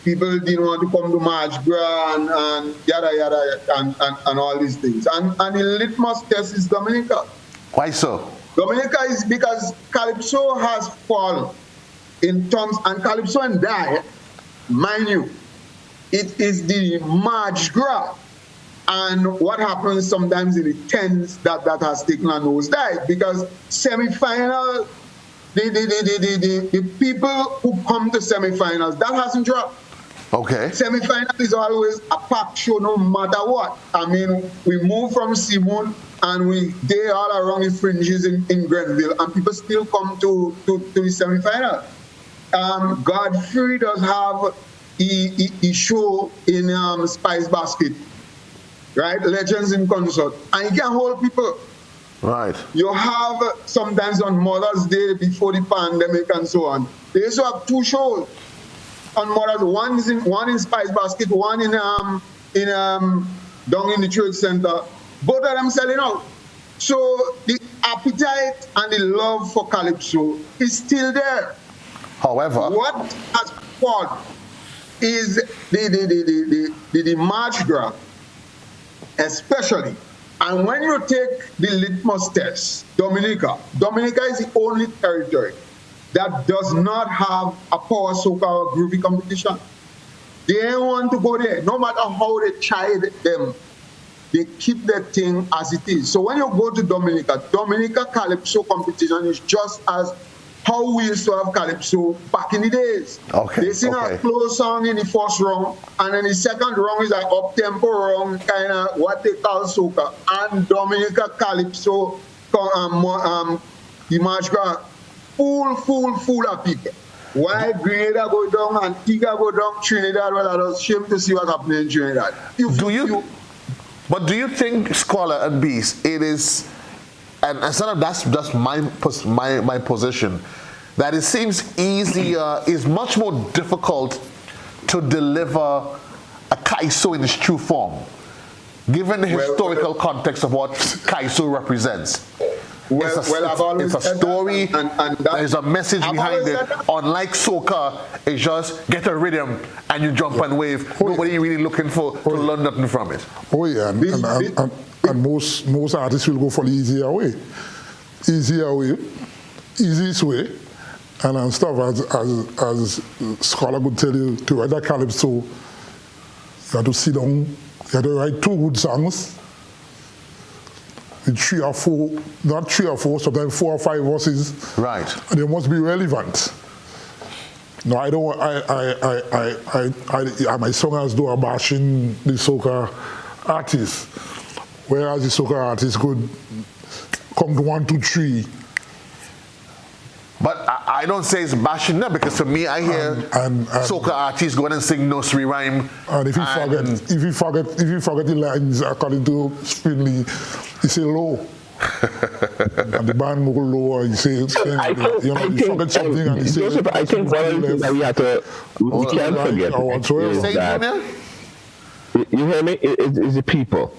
People didn't want to come to March Gras and yada yada and all these things. And the litmus test is Dominica. Why so? Dominica is because Calypso has fallen in terms, and Calypso and die, mind you, it is the March Gras. And what happens sometimes in the tens that has taken a nosedive, because semi-final, the people who come to semi-finals, that hasn't dropped. Okay. Semi-final is always a packed show no matter what. I mean, we move from Simon and we day all around the fringes in Grenville, and people still come to the semi-final. Godfrey does have a show in Spice Basket, right? Legends in Concert, and you can hold people. Right. You have sometimes on Mother's Day before the pandemic and so on. They used to have two shows on Mother's. One in Spice Basket, one in down in the Trade Center. Both of them selling out. So the appetite and the love for Calypso is still there. However, what has fallen is the March Gras, especially. And when you take the litmus test, Dominica is the only territory that does not have a power soca or groovy competition. They don't want to go there. No matter how they chide them, they keep the thing as it is. So when you go to Dominica Calypso competition is just as how we used to have Calypso back in the days. Okay. They sing a close song in the first round, and then the second round is an up-tempo round, kind of what they call soca. And Dominica Calypso, the March Gras, full of people. Why Grenada go down, Antigua go down, Trinidad, well, I was ashamed to see what's happening in Trinidad. But do you think, Scholar and Beast, it is, and sort of that's just my position, that it seems easier, is much more difficult to deliver a Kaiso in its true form, given the historical context of what Kaiso represents. It's a story, there's a message behind it. Unlike soca, it's just get a rhythm and you jump and wave. Nobody really looking to learn nothing from it. Oh yeah, and most artists will go for the easiest way, easiest way, and stuff as Scholar would tell you, to write a Calypso You have to sit down, you have to write 2 good songs with 3 or 4, not 3 or 4, sometimes 4 or 5 verses. Right. And they must be relevant. No, I don't. My songers do are bashing the soca artists, whereas the soca artists could come to 1, 2, 3. But I don't say it's bashing them, because for me, I hear soca artists go and sing nursery rhyme. And if you forget the lines according to Spinley, you say low. And the band go low, you say, you forget something, and you say. Joseph, I think one of the things that we can't forget is that, you hear me? Is the people.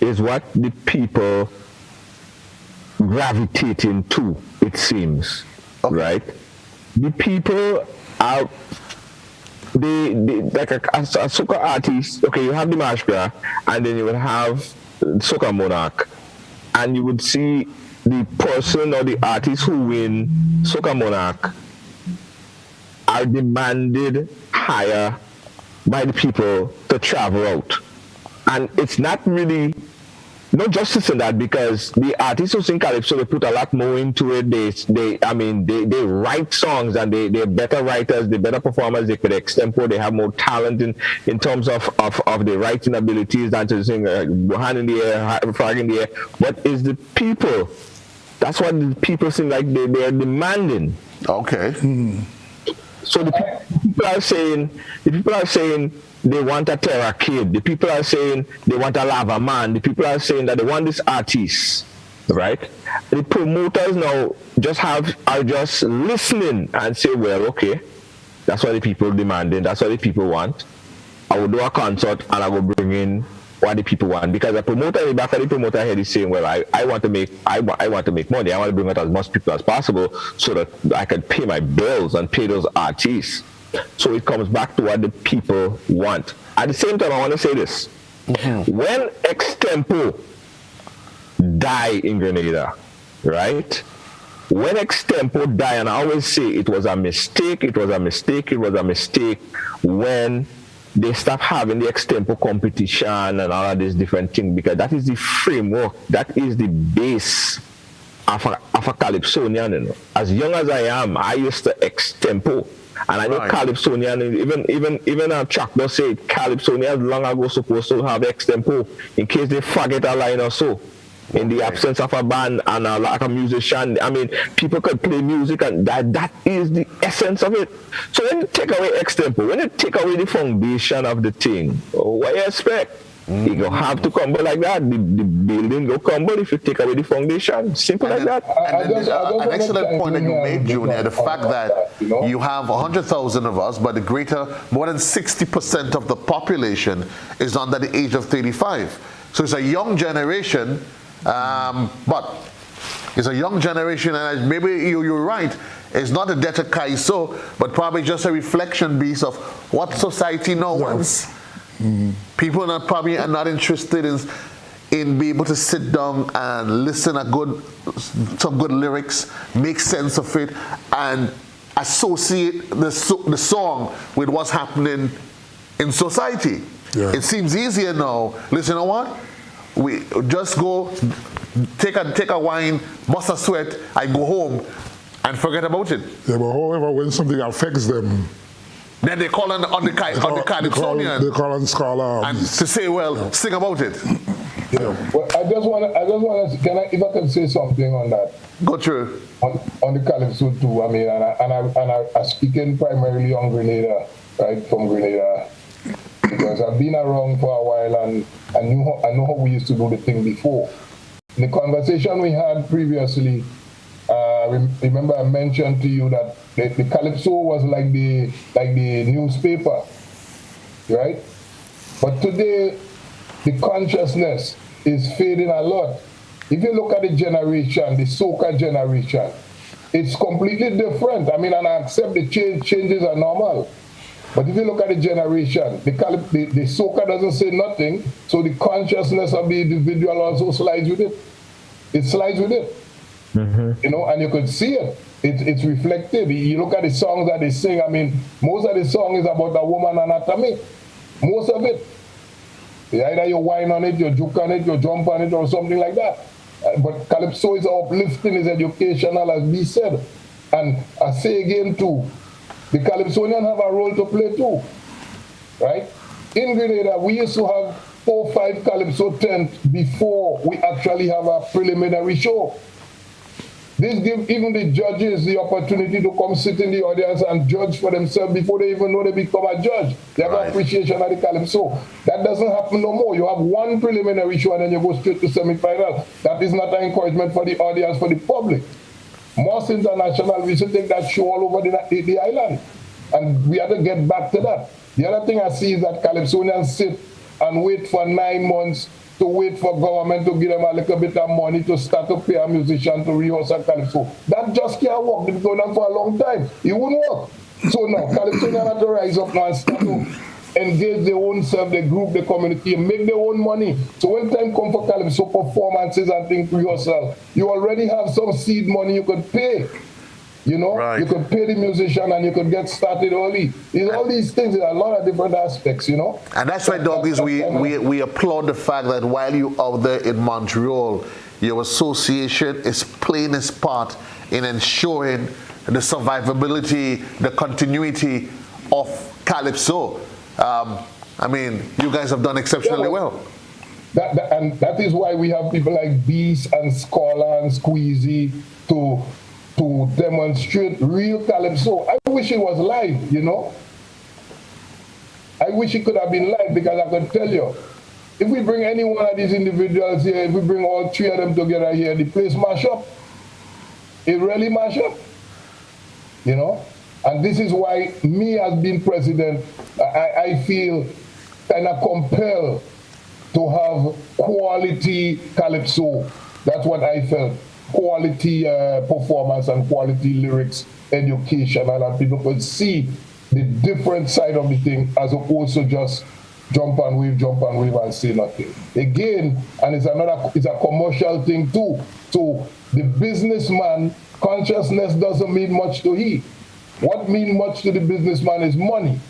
Is what the people gravitating to, it seems. Okay. Right? The people are, they like a soca artist. Okay, you have the Mashpia, and then you would have soca monarch, and you would see the person or the artist who win soca monarch are demanded higher by the people to travel out, and it's not really. No justice in that, because the artists who sing calypso, they put a lot more into it. They write songs, and they're better writers, they're better performers, they could extempo, they have more talent in terms of the writing abilities than to sing hand in the air, flag in the air. But it's the people. That's what the people sing, like they're demanding. Okay. So the people are saying they want a Terra Kid. The people are saying they want a Lava Man. The people are saying that they want this artist, right? The promoters now are just listening and say, well, okay, that's what the people demanding. That's what the people want. I will do a concert and I will bring in what the people want, because the promoter in the back of the promoter head is saying, well, I want to make money. I want to bring out as much people as possible so that I can pay my bills and pay those artists. So it comes back to what the people want. At the same time, I want to say this. When Extempo died in Grenada, right? When Extempo died, and I always say it was a mistake when they stopped having the Extempo competition and all of these different things, because that is the framework, that is the base of a Calypsonian. You know. As young as I am, I used to Extempo. And I know Calypsonian, even a track does say Calypsonians long ago supposed to have Extempo in case they forget a line or so. In the absence of a band and like a musician, I mean, people could play music, and that is the essence of it. So when you take away Extempo, when you take away the foundation of the thing, what you expect? It go have to crumble like that. The building go crumble if you take away the foundation. Simple like that. And then an excellent point that you made, Junior, the fact that you have 100,000 of us, but more than 60% of the population is under the age of 35. So it's a young generation, but it's a young generation, and maybe you're right. It's not a debt to Kaiso, but probably just a reflection piece of what society now wants. People are probably not interested in being able to sit down and listen to some good lyrics, make sense of it, and associate the song with what's happening in society. Yeah. It seems easier now. Listen, you know what? We just go take a wine, bust a sweat, I go home and forget about it. Yeah, but however, when something affects them, then they call on the Calypsonian. They call on scholar and to say, well, sing about it. Yeah. Well, I just want to. If I can say something on that. Go through. On the Calypso too. I mean, and I speaking primarily on Grenada, right, from Grenada, because I've been around for a while and I know how we used to do the thing before. In the conversation we had previously, remember I mentioned to you that the Calypso was like the newspaper, right? But today, the consciousness is fading a lot. If you look at the generation, the soca generation, it's completely different. I mean, and I accept the changes are normal. But if you look at the generation, the soca doesn't say nothing, so the consciousness of the individual also slides with it. It slides with it. You know, and you could see it. It's reflected. You look at the songs that they sing. I mean, most of the song is about a woman anatomy. Most of it. Either you whine on it, you juke on it, you jump on it, or something like that. But Calypso is uplifting, is educational, as B said. And I say again too, the Calypsonians have a role to play too, right? In Grenada, we used to have 4 or 5 Calypso 10th before we actually have a preliminary show. This gives even the judges the opportunity to come sit in the audience and judge for themselves before they even know they become a judge. They have appreciation of the Calypso. That doesn't happen no more. You have 1 preliminary show and then you go straight to semi-final. That is not an encouragement for the audience, for the public. Most international, we should take that show all over the island. And we have to get back to that. The other thing I see is that Calypsonians sit and wait for 9 months to wait for government to give them a little bit of money to start to pay a musician to rehearse a Calypso. That just can't work. It's been going on for a long time. It wouldn't work. So now, Calypsonians have to rise up now and start to engage their own self, the group, the community, and make their own money. So when time comes for Calypso performances and things rehearsal, you already have some seed money you could pay. You know, you could pay the musician and you could get started early. All these things, there are a lot of different aspects, you know. And that's why, Doggies, we applaud the fact that while you're out there in Montreal, your association is playing its part in ensuring the survivability, the continuity of Calypso. I mean, you guys have done exceptionally well. And that is why we have people like Beast and Scholar and Squeezy to demonstrate real Calypso. I wish it was live, you know. I wish it could have been live, because I can tell you, if we bring any one of these individuals here, if we bring all 3 of them together here, the place mash up. It really mash up, you know. And this is why me as being president, I feel kind of compelled to have quality Calypso. That's what I felt. Quality performance and quality lyrics, educational, and people could see the different side of the thing as opposed to just jump and wave and say nothing. Again, and it's a commercial thing too. So the businessman consciousness doesn't mean much to he. What means much to the businessman is money.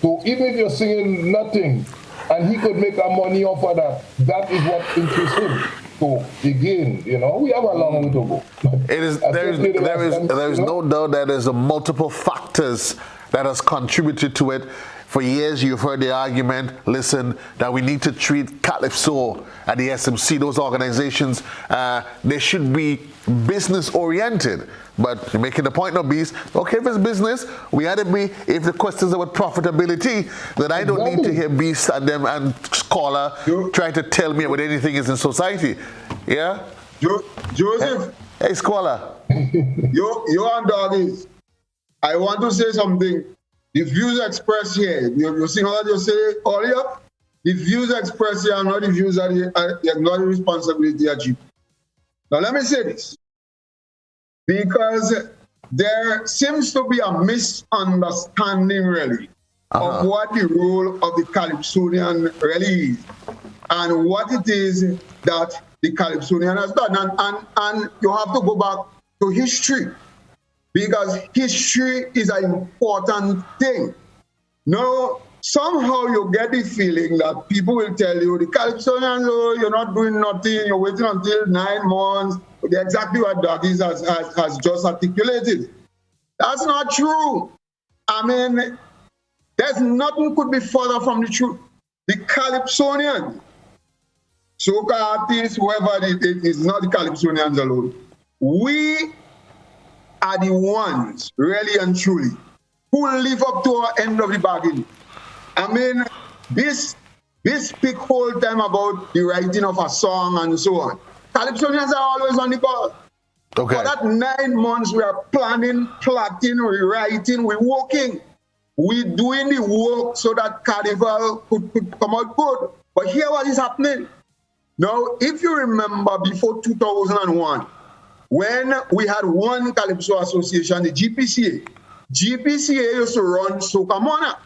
So even if you're singing nothing and he could make a money off of that, that is what interests him. So again, you know, we have a long way to go. There is no doubt that there's a multiple factors that has contributed to it. For years, you've heard the argument, listen, that we need to treat Calypso and the SMC, those organizations, they should be business-oriented. But you're making the point of Beast, okay, if it's business, we had to be, if the questions about profitability, then I don't need to hear Beast and them and Scholar trying to tell me what anything is in society. Yeah? Joseph. Hey, Scholar. You and Doggies, I want to say something. The views expressed here, you see how you say earlier? The views expressed here are not the views that not the responsibility of you. Now let me say this. Because there seems to be a misunderstanding really of what the role of the Calypsonian really is and what it is that the Calypsonian has done. And you have to go back to history, because history is an important thing. Now, somehow you get the feeling that people will tell you, the Calypsonians, oh, you're not doing nothing, you're waiting until 9 months. Exactly what Doggies has just articulated. That's not true. I mean, there's nothing could be further from the truth. The Calypsonians, soca artists, whoever it is, not the Calypsonians alone. We are the ones, really and truly, who live up to our end of the bargain. I mean, this speak whole time about the writing of a song and so on. Calypsonians are always on the ball. Okay. For that 9 months, we are planning, plotting, rewriting, we're working. We're doing the work so that Carnival could come out good. But here what is happening. Now, if you remember before 2001, when we had one Calypso association, the GPCA. GPCA used to run Soca Monarch.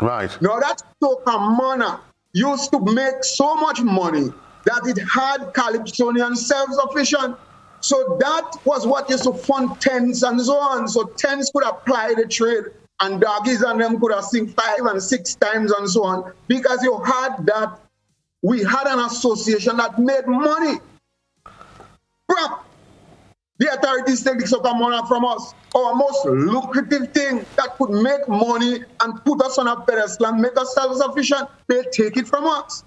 Right. Now that Soca Monarch used to make so much money that it had Calypsonian self-sufficient. So that was what used to fund tents and so on. So tents could apply the trade and doggies and them could have sing 5 and 6 times and so on, because you had that, we had an association that made money. Bro, the authorities take the soccer money from us. Our most lucrative thing that could make money and put us on a pedestal and make us self-sufficient, they take it from us.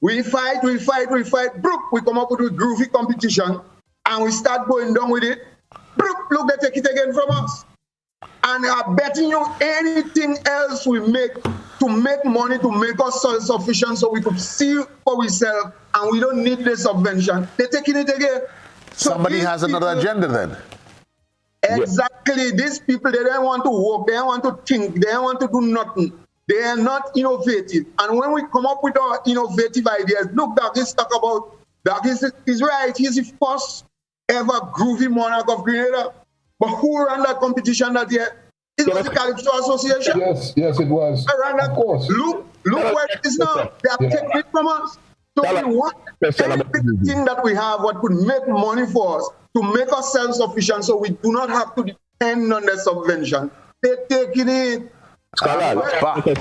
We fight. Brook, we come up with a groovy competition and we start going down with it. Brook, look, they take it again from us. And I'm betting you anything else we make to make money, to make us self-sufficient so we could see for ourselves and we don't need the subvention. They're taking it again. So somebody has another agenda then. Exactly. These people, they don't want to work, they don't want to think, they don't want to do nothing. They are not innovative. And when we come up with our innovative ideas, look, Douglas talk about, Douglas is right, he's the first ever groovy monarch of Grenada. But who ran that competition that year? It was the Calypso Association. Yes, it was. Of course. Look where it is now. They have taken it from us. So we want everything that we have, what could make money for us, to make us self-sufficient so we do not have to depend on the subvention. They're taking it. Scholar, about the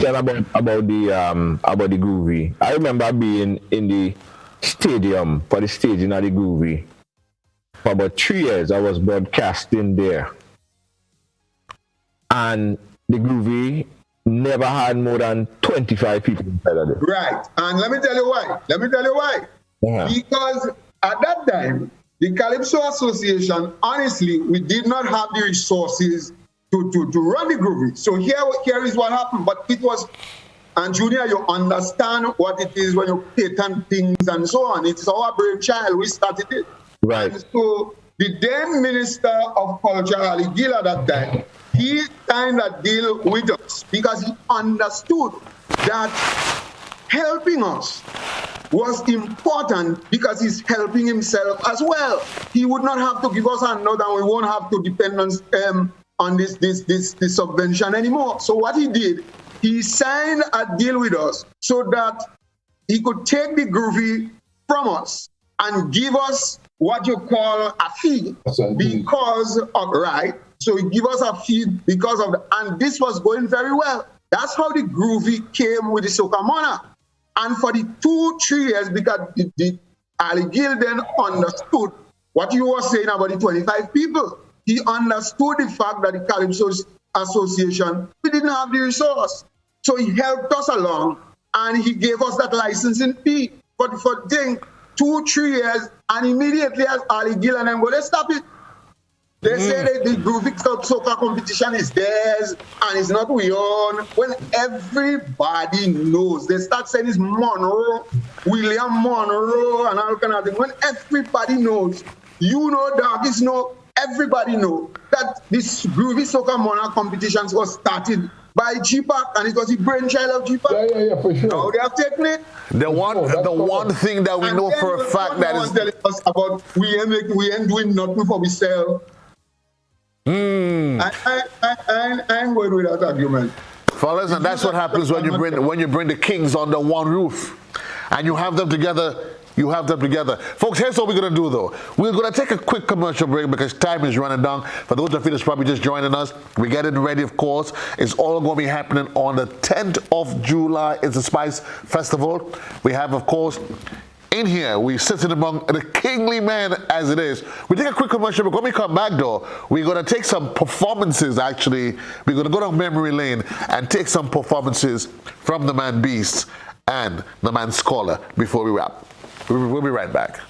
groovy. I remember being in the stadium for the staging of the groovy. For about 3 years, I was broadcasting there. And the groovy never had more than 25 people inside of it. Right. And let me tell you why. Because at that time, the Calypso Association, honestly, we did not have the resources to run the groovy. So here is what happened. But it was, and Junior, you understand what it is when you patent things and so on. It's our brainchild. We started it. Right. And so the then Minister of Culture, Ali Gill, at that time, he signed a deal with us because he understood that helping us was important because he's helping himself as well. He would not have to give us a nod and we won't have to depend on this subvention anymore. So what he did, he signed a deal with us so that he could take the groovy from us and give us what you call a fee because of, right? So he give us a fee because of and this was going very well. That's how the groovy came with the Soca Monarch. And for the 2-3 years, because the Ali Gill then understood what you were saying about the 25 people. He understood the fact that the Calypso Association, we didn't have the resource. So he helped us along and he gave us that licensing fee for the thing, 2-3 years, and immediately as Ali Gill and them go, let's stop it. They say that the groovy soca competition is theirs and it's not we own. When everybody knows, they start saying it's Monroe, William Monroe, and all kind of thing. When everybody knows, you know, doggies know, everybody know that this groovy soca monarch competitions was started by G-Pac, and it was the brainchild of G-Pac. Yeah, for sure. Now they have taken it. The one thing that we know for a fact that is telling us about we ain't doing nothing for ourselves. I'm going with that argument. Fellas, and that's what happens when you bring the kings under one roof and you have them together. Folks, here's what we're going to do, though. We're going to take a quick commercial break because time is running down. For those of you that's probably just joining us, we're getting ready, of course. It's all going to be happening on the 10th of July. It's the Spice Festival. We have, of course, in here, we're sitting among the kingly men as it is. We take a quick commercial break. When we come back, though, we're going to take some performances, actually. We're going to go down memory lane and take some performances from the man Beast and the man Scholar before we wrap. We'll be right back.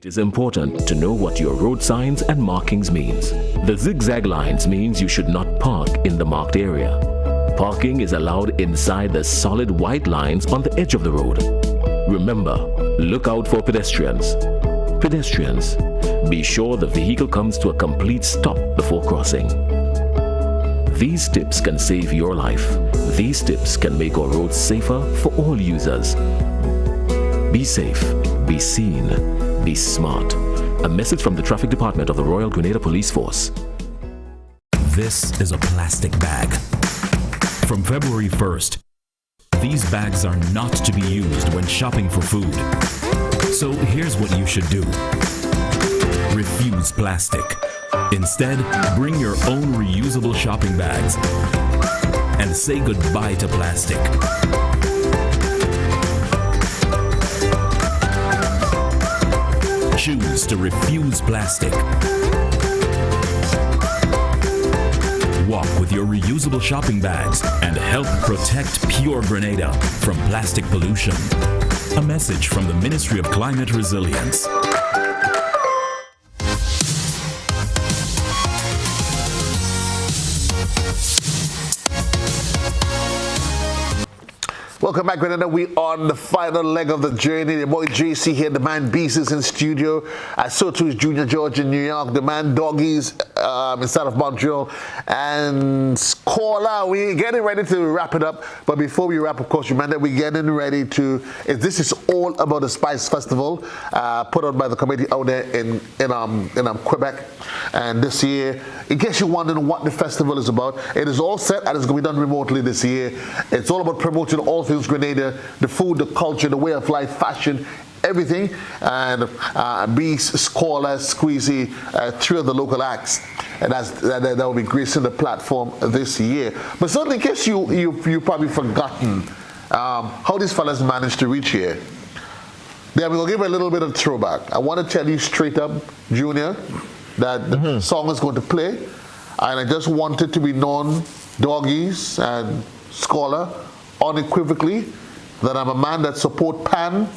is important to know what your road signs and markings means. The zigzag lines means you should not park in the marked area. Parking is allowed inside the solid white lines on the edge of the road. Remember, look out for pedestrians. Pedestrians, be sure the vehicle comes to a complete stop before crossing. These tips can save your life. These tips can make our roads safer for all users. Be safe, be seen, be smart. A message from the Traffic Department of the Royal Grenada Police Force. This is a plastic bag. From February 1st, these bags are not to be used when shopping for food. So here's what you should do. Refuse plastic. Instead, bring your own reusable shopping bags and say goodbye to plastic. Choose to refuse plastic. Walk with your reusable shopping bags and help protect pure Grenada from plastic pollution. A message from the Ministry of Climate Resilience. Welcome back, Grenada. We on the final leg of the journey. The boy JC here, the man Beast is in studio. So too is Junior George in New York, the man Doggies inside of Montreal, and Scola. We're getting ready to wrap it up. But before we wrap, of course, remember we're getting ready to. This is all about the Spice Festival, put on by the committee out there in Quebec. And this year, in case you're wondering what the festival is about, it is all set and it's going to be done remotely this year. It's all about promoting all things Grenada, the food, the culture, the way of life, fashion, everything. And Beast, Scola, Squeezy, three of the local acts. And that will be gracing the platform this year. But certainly, in case you've probably forgotten how these fellas managed to reach here, then we'll give a little bit of throwback. I want to tell you straight up, Junior, that the song is going to play, and I just want it to be known, Doggies and Scholar, unequivocally, that I'm a man that support Pan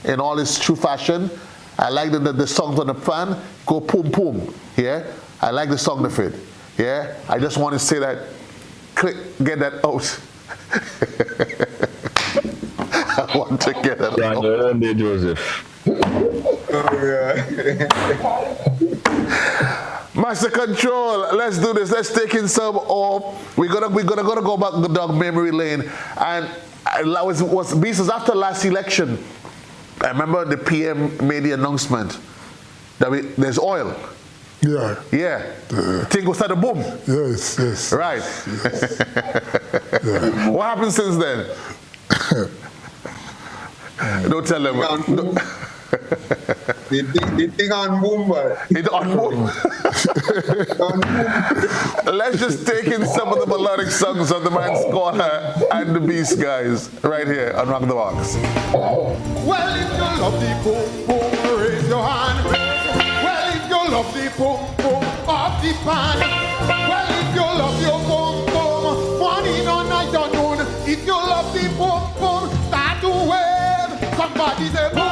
in all its true fashion. I like that the songs on the Pan go boom boom. Yeah, I like the song of it. Yeah, I just want to say that. Click, get that out. I want to get that out. Joseph. Master Control, let's do this. Let's take in some of. We're gonna go back to the dog memory lane. And was Beast was after last election. I remember the PM made the announcement that there's oil. Yeah. Yeah. Thing was at a boom. Yes. Right. Yes. Yeah. What happened since then? Don't tell them. The thing on boom, boy. It on boom. Let's just take in some of the melodic songs of the man Scholar and the Beast guys right here on Rock the Box. Well, if you love the boom boom, raise your hand. Well, if you love the boom boom of the pan. Well, if you love your boom boom, morning or night or noon. If you love the boom boom, start to wave. Somebody say boom.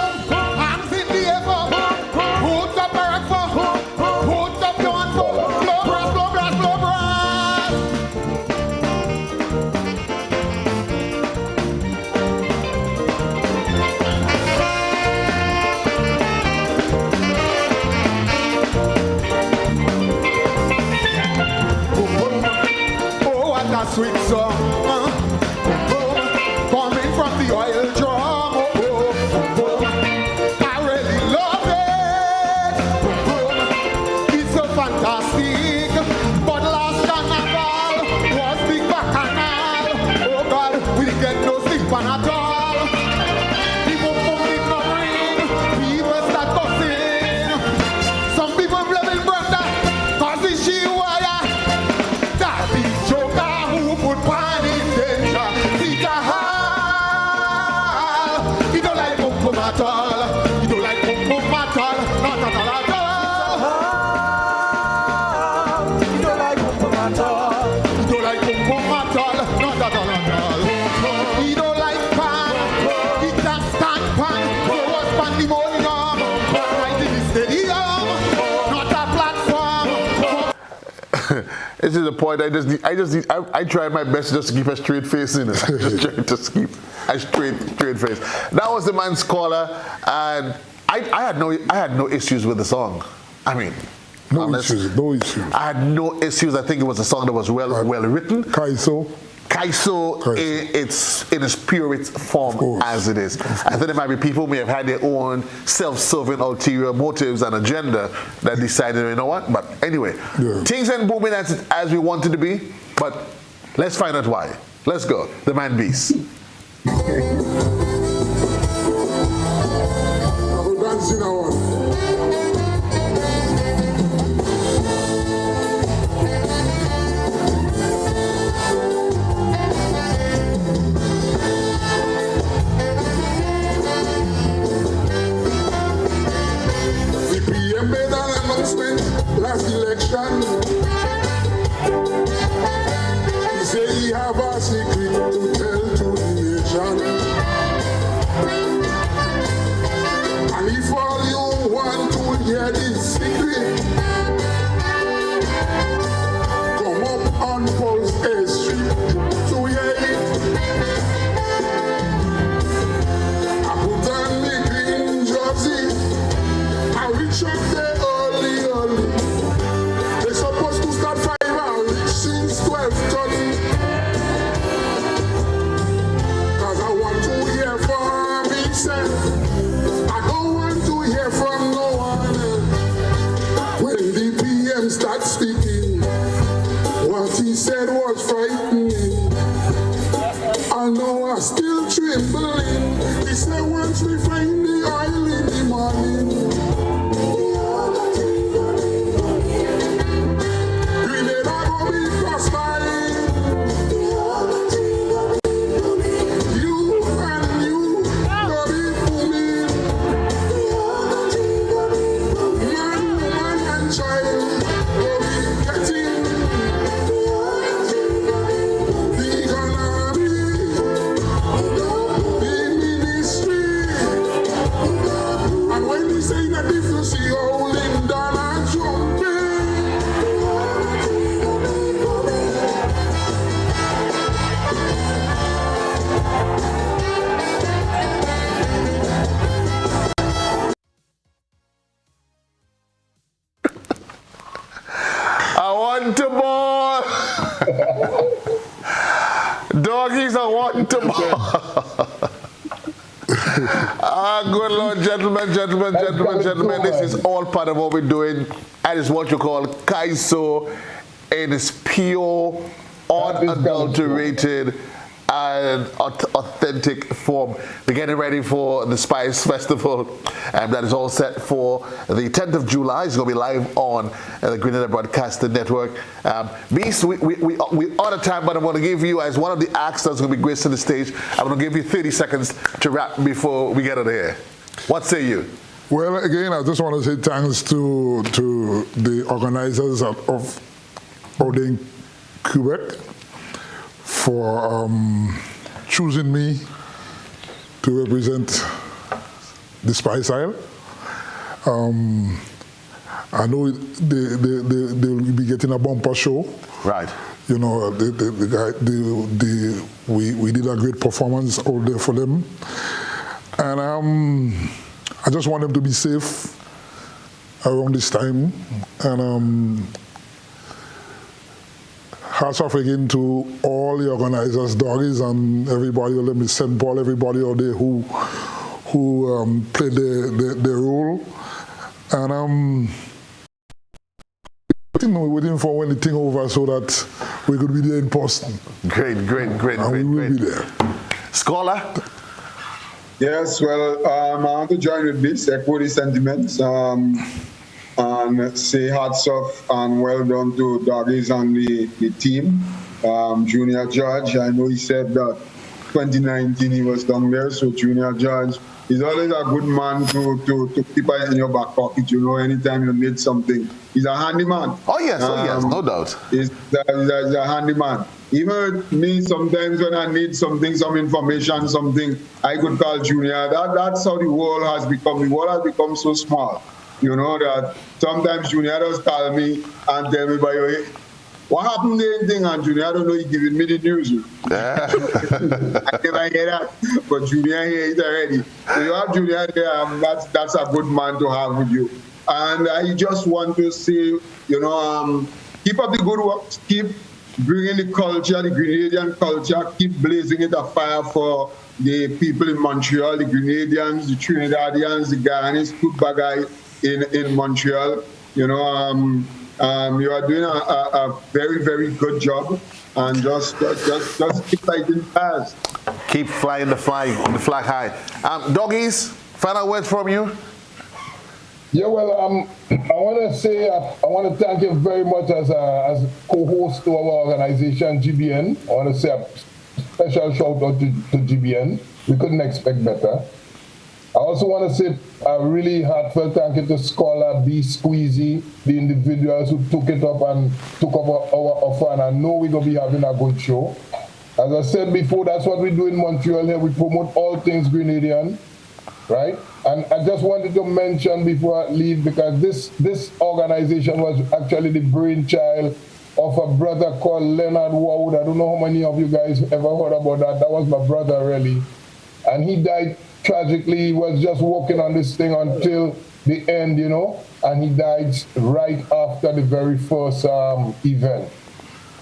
Sweet song, coming from the oil drum. I really love it. It's so fantastic. But last carnival was big bacchanal. Oh God, we didn't get no sleep at all. People did not ring. People start cussing. Some people blaming brother, cause it's she wire. That big joker. Put pan in danger, Peter high. This is the point. I try my best just to keep a straight face in it. I just try to keep a straight face. That was the man's caller, and I had no issues with the song. I mean, no issues. I had no issues. I think it was a song that was well written. Kaiso it's in its purest form as it is. I think there might be people who may have had their own self-serving ulterior motives and agenda that decided, you know what? But anyway, things ain't booming as we wanted to be, but let's find out why. Let's go. The Man Beast. Last election, he say he have a secret to tell to the nation. And if all you want to hear this secret, come up on Pulse A Street to hear it. I put on the green jersey, I reach up there. They're supposed to start 5 hours since 12:30. Cause I want to hear from himself. I don't want to hear from no one else. When the PM starts speaking, what he said was frightening. I know I'm still trembling. He said once we find the oil in the morning, doggies, I want to ball. Good Lord, gentlemen, this is all part of what we're doing. And it's what you call Kaiso in its pure, unadulterated, and authentic form. We're getting ready for the Spice Festival, and that is all set for the 10th of July. It's going to be live on the Grenada Broadcasting Network. Beast, we out of time, but I'm going to give you, as one of the acts that's going to be gracing the stage, I'm going to give you 30 seconds to wrap before we get out of here. What say you? Well, again, I just want to say thanks to the organizers of Odin Quebec for choosing me to represent the Spice Isle. I know they will be getting a bumper show. Right. You know, we did a great performance out there for them, and I just want them to be safe around this time, and hats off again to all the organizers, doggies, and everybody. Let me send Paul, everybody out there who played their role, and waiting for when the thing over so that we could be there in person. Great. We will be there. Scholar. Yes, well, I want to join with this, echo the sentiments, and say hats off and well done to doggies and the team. Junior Judge, I know he said that 2019 he was down there, so Junior Judge is always a good man to keep it in your back pocket, you know, anytime you need something. He's a handyman. Oh yes, no doubt. He's a handyman. Even me, sometimes when I need something, some information, something, I could call Junior. That's how the world has become. The world has become so small, you know, that sometimes Junior does call me and tell me, What happened there in thing, Junior? I don't know, you're giving me the news. I never hear that, but Junior here is already. So you have Junior there, that's a good man to have with you. And I just want to say, you know, keep up the good work, keep bringing the culture, the Grenadian culture, keep blazing it a fire for the people in Montreal, the Grenadians, the Trinidadians, the Guyanese, Bagay in Montreal. You know, you are doing a very, very good job, and just keep fighting fast. Keep flying the flag high. Doggies, final words from you. Yeah, well, I want to thank you very much as a co-host to our organization, GBN. I want to say a special shout out to GBN. We couldn't expect better. I also want to say a really heartfelt thank you to Scholar B Squeezy, the individuals who took it up and took up our offer, and I know we're going to be having a good show. As I said before, that's what we do in Montreal here. We promote all things Grenadian, right? And I just wanted to mention before I leave, because this organization was actually the brainchild of a brother called Leonard Wood. I don't know how many of you guys ever heard about that. That was my brother, really. And he died tragically. He was just working on this thing until the end, you know, and he died right after the very first event.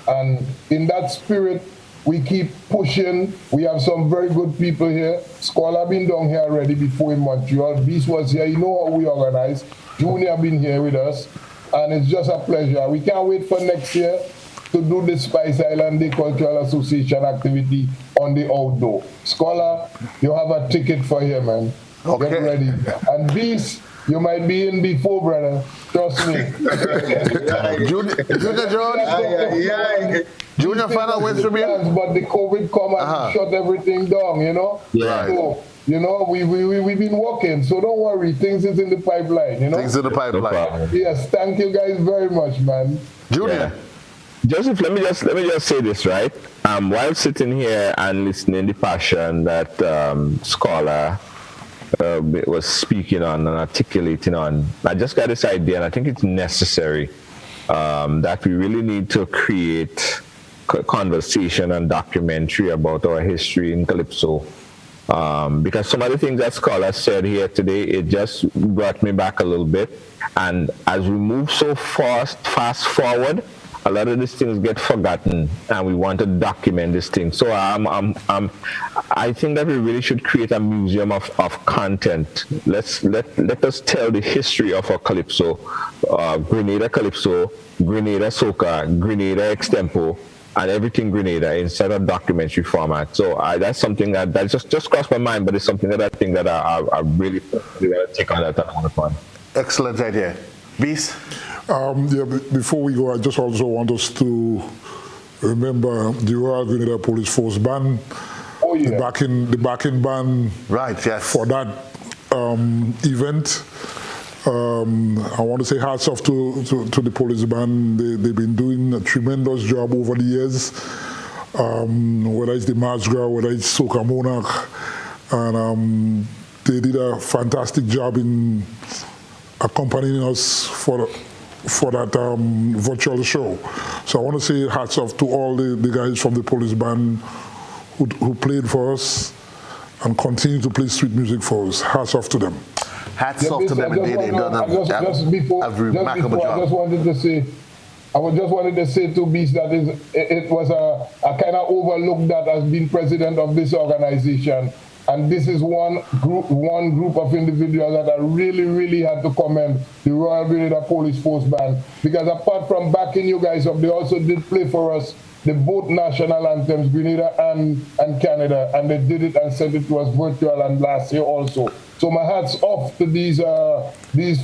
And in that spirit, we keep pushing. We have some very good people here. Scholar been down here already before in Montreal. Beast was here. You know how we organize. Junior been here with us. And it's just a pleasure. We can't wait for next year to do the Spice Island Day Cultural Association activity on the outdoor. Scholar, you have a ticket for here, man. Okay. Get ready. And Beast, you might be in before, brother. Trust me. Junior John? Junior final words from you? But the COVID come and shut everything down, you know? Yeah. So, you know, we've been working, so don't worry. Things is in the pipeline, you know? Things in the pipeline. Yes, thank you guys very much, man. Junior. Yeah. Joseph, let me just say this, right? While sitting here and listening the passion that Scholar was speaking on and articulating on, I just got this idea, and I think it's necessary that we really need to create conversation and documentary about our history in Calypso. Because some of the things that Scholar said here today, it just brought me back a little bit. And as we move so fast forward, a lot of these things get forgotten, and we want to document this thing. So I think that we really should create a museum of content. Let us tell the history of our Calypso, Grenada Calypso, Grenada Soca, Grenada Extempo, and everything Grenada instead of documentary format. So that's something that just crossed my mind, but it's something that I think that I really want to take on that on the fun. Excellent idea. Beast? Before we go, I just also want us to remember the Royal Grenada Police Force Band, the backing band, right? Yes. For that event. I want to say hats off to the police band. They've been doing a tremendous job over the years. Whether it's the March Gras, whether it's Soca Monarch, and they did a fantastic job in accompanying us for that virtual show. So I want to say hats off to all the guys from the police band who played for us and continue to play sweet music for us. Hats off to them. Hats off to them indeed. They've done a remarkable job. I just wanted to say to Beast that it was a kind of overlook that has been president of this organization. And this is one group of individuals that I really had to commend, the Royal Grenada Police Force Band, because apart from backing you guys up, they also did play for us the both national anthems, Grenada and Canada, and they did it and sent it to us virtual and last year also. So my hats off to these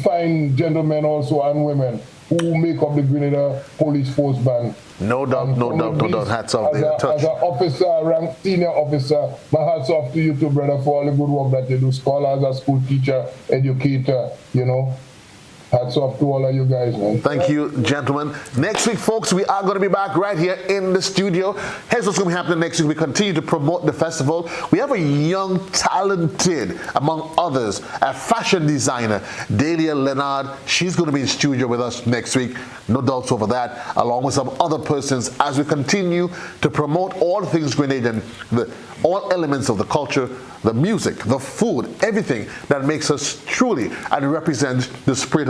fine gentlemen also and women who make up the Grenada Police Force Band. No doubt. Hats off. As an officer, ranked senior officer, my hats off to you too, brother, for all the good work that you do. Scholar, as a school teacher, educator, you know. Hats off to all of you guys, man. Thank you, gentlemen. Next week, folks, we are going to be back right here in the studio. Here's what's going to be happening next week. We continue to promote the festival. We have a young, talented, among others, a fashion designer, Dahlia Leonard. She's going to be in studio with us next week. No doubts over that, along with some other persons, as we continue to promote all things Grenadian, all elements of the culture, the music, the food, everything that makes us truly and represents the spirit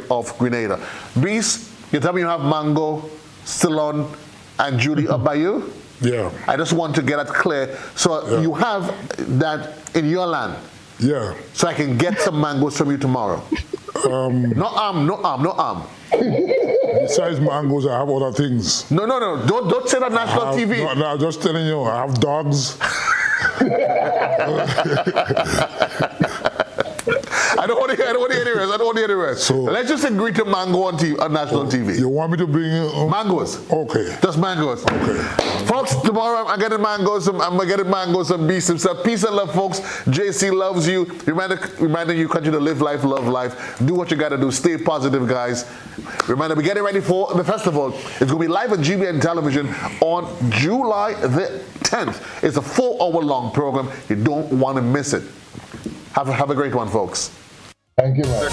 of Grenada. Beast, you tell me you have mango still on and Judy up by you? Yeah. I just want to get that clear. So you have that in your land? Yeah. So I can get some mangoes from you tomorrow? No. Besides mangoes, I have other things. No. Don't say that national TV. No, I'm just telling you, I have dogs. I don't want to hear the rest. So let's just agree to mango on national TV. You want me to bring mangoes? Okay. Just mangoes. Okay. Folks, tomorrow I'm getting mangoes. I'm getting mangoes and Beast himself. Peace and love, folks. JC loves you. Reminding you, continue to live life, love life. Do what you got to do. Stay positive, guys. Remember, we're getting ready for the festival. It's going to be live on GBN television on July the 10th. It's a 4-hour-long program. You don't want to miss it. Have a great one, folks. Thank you, man.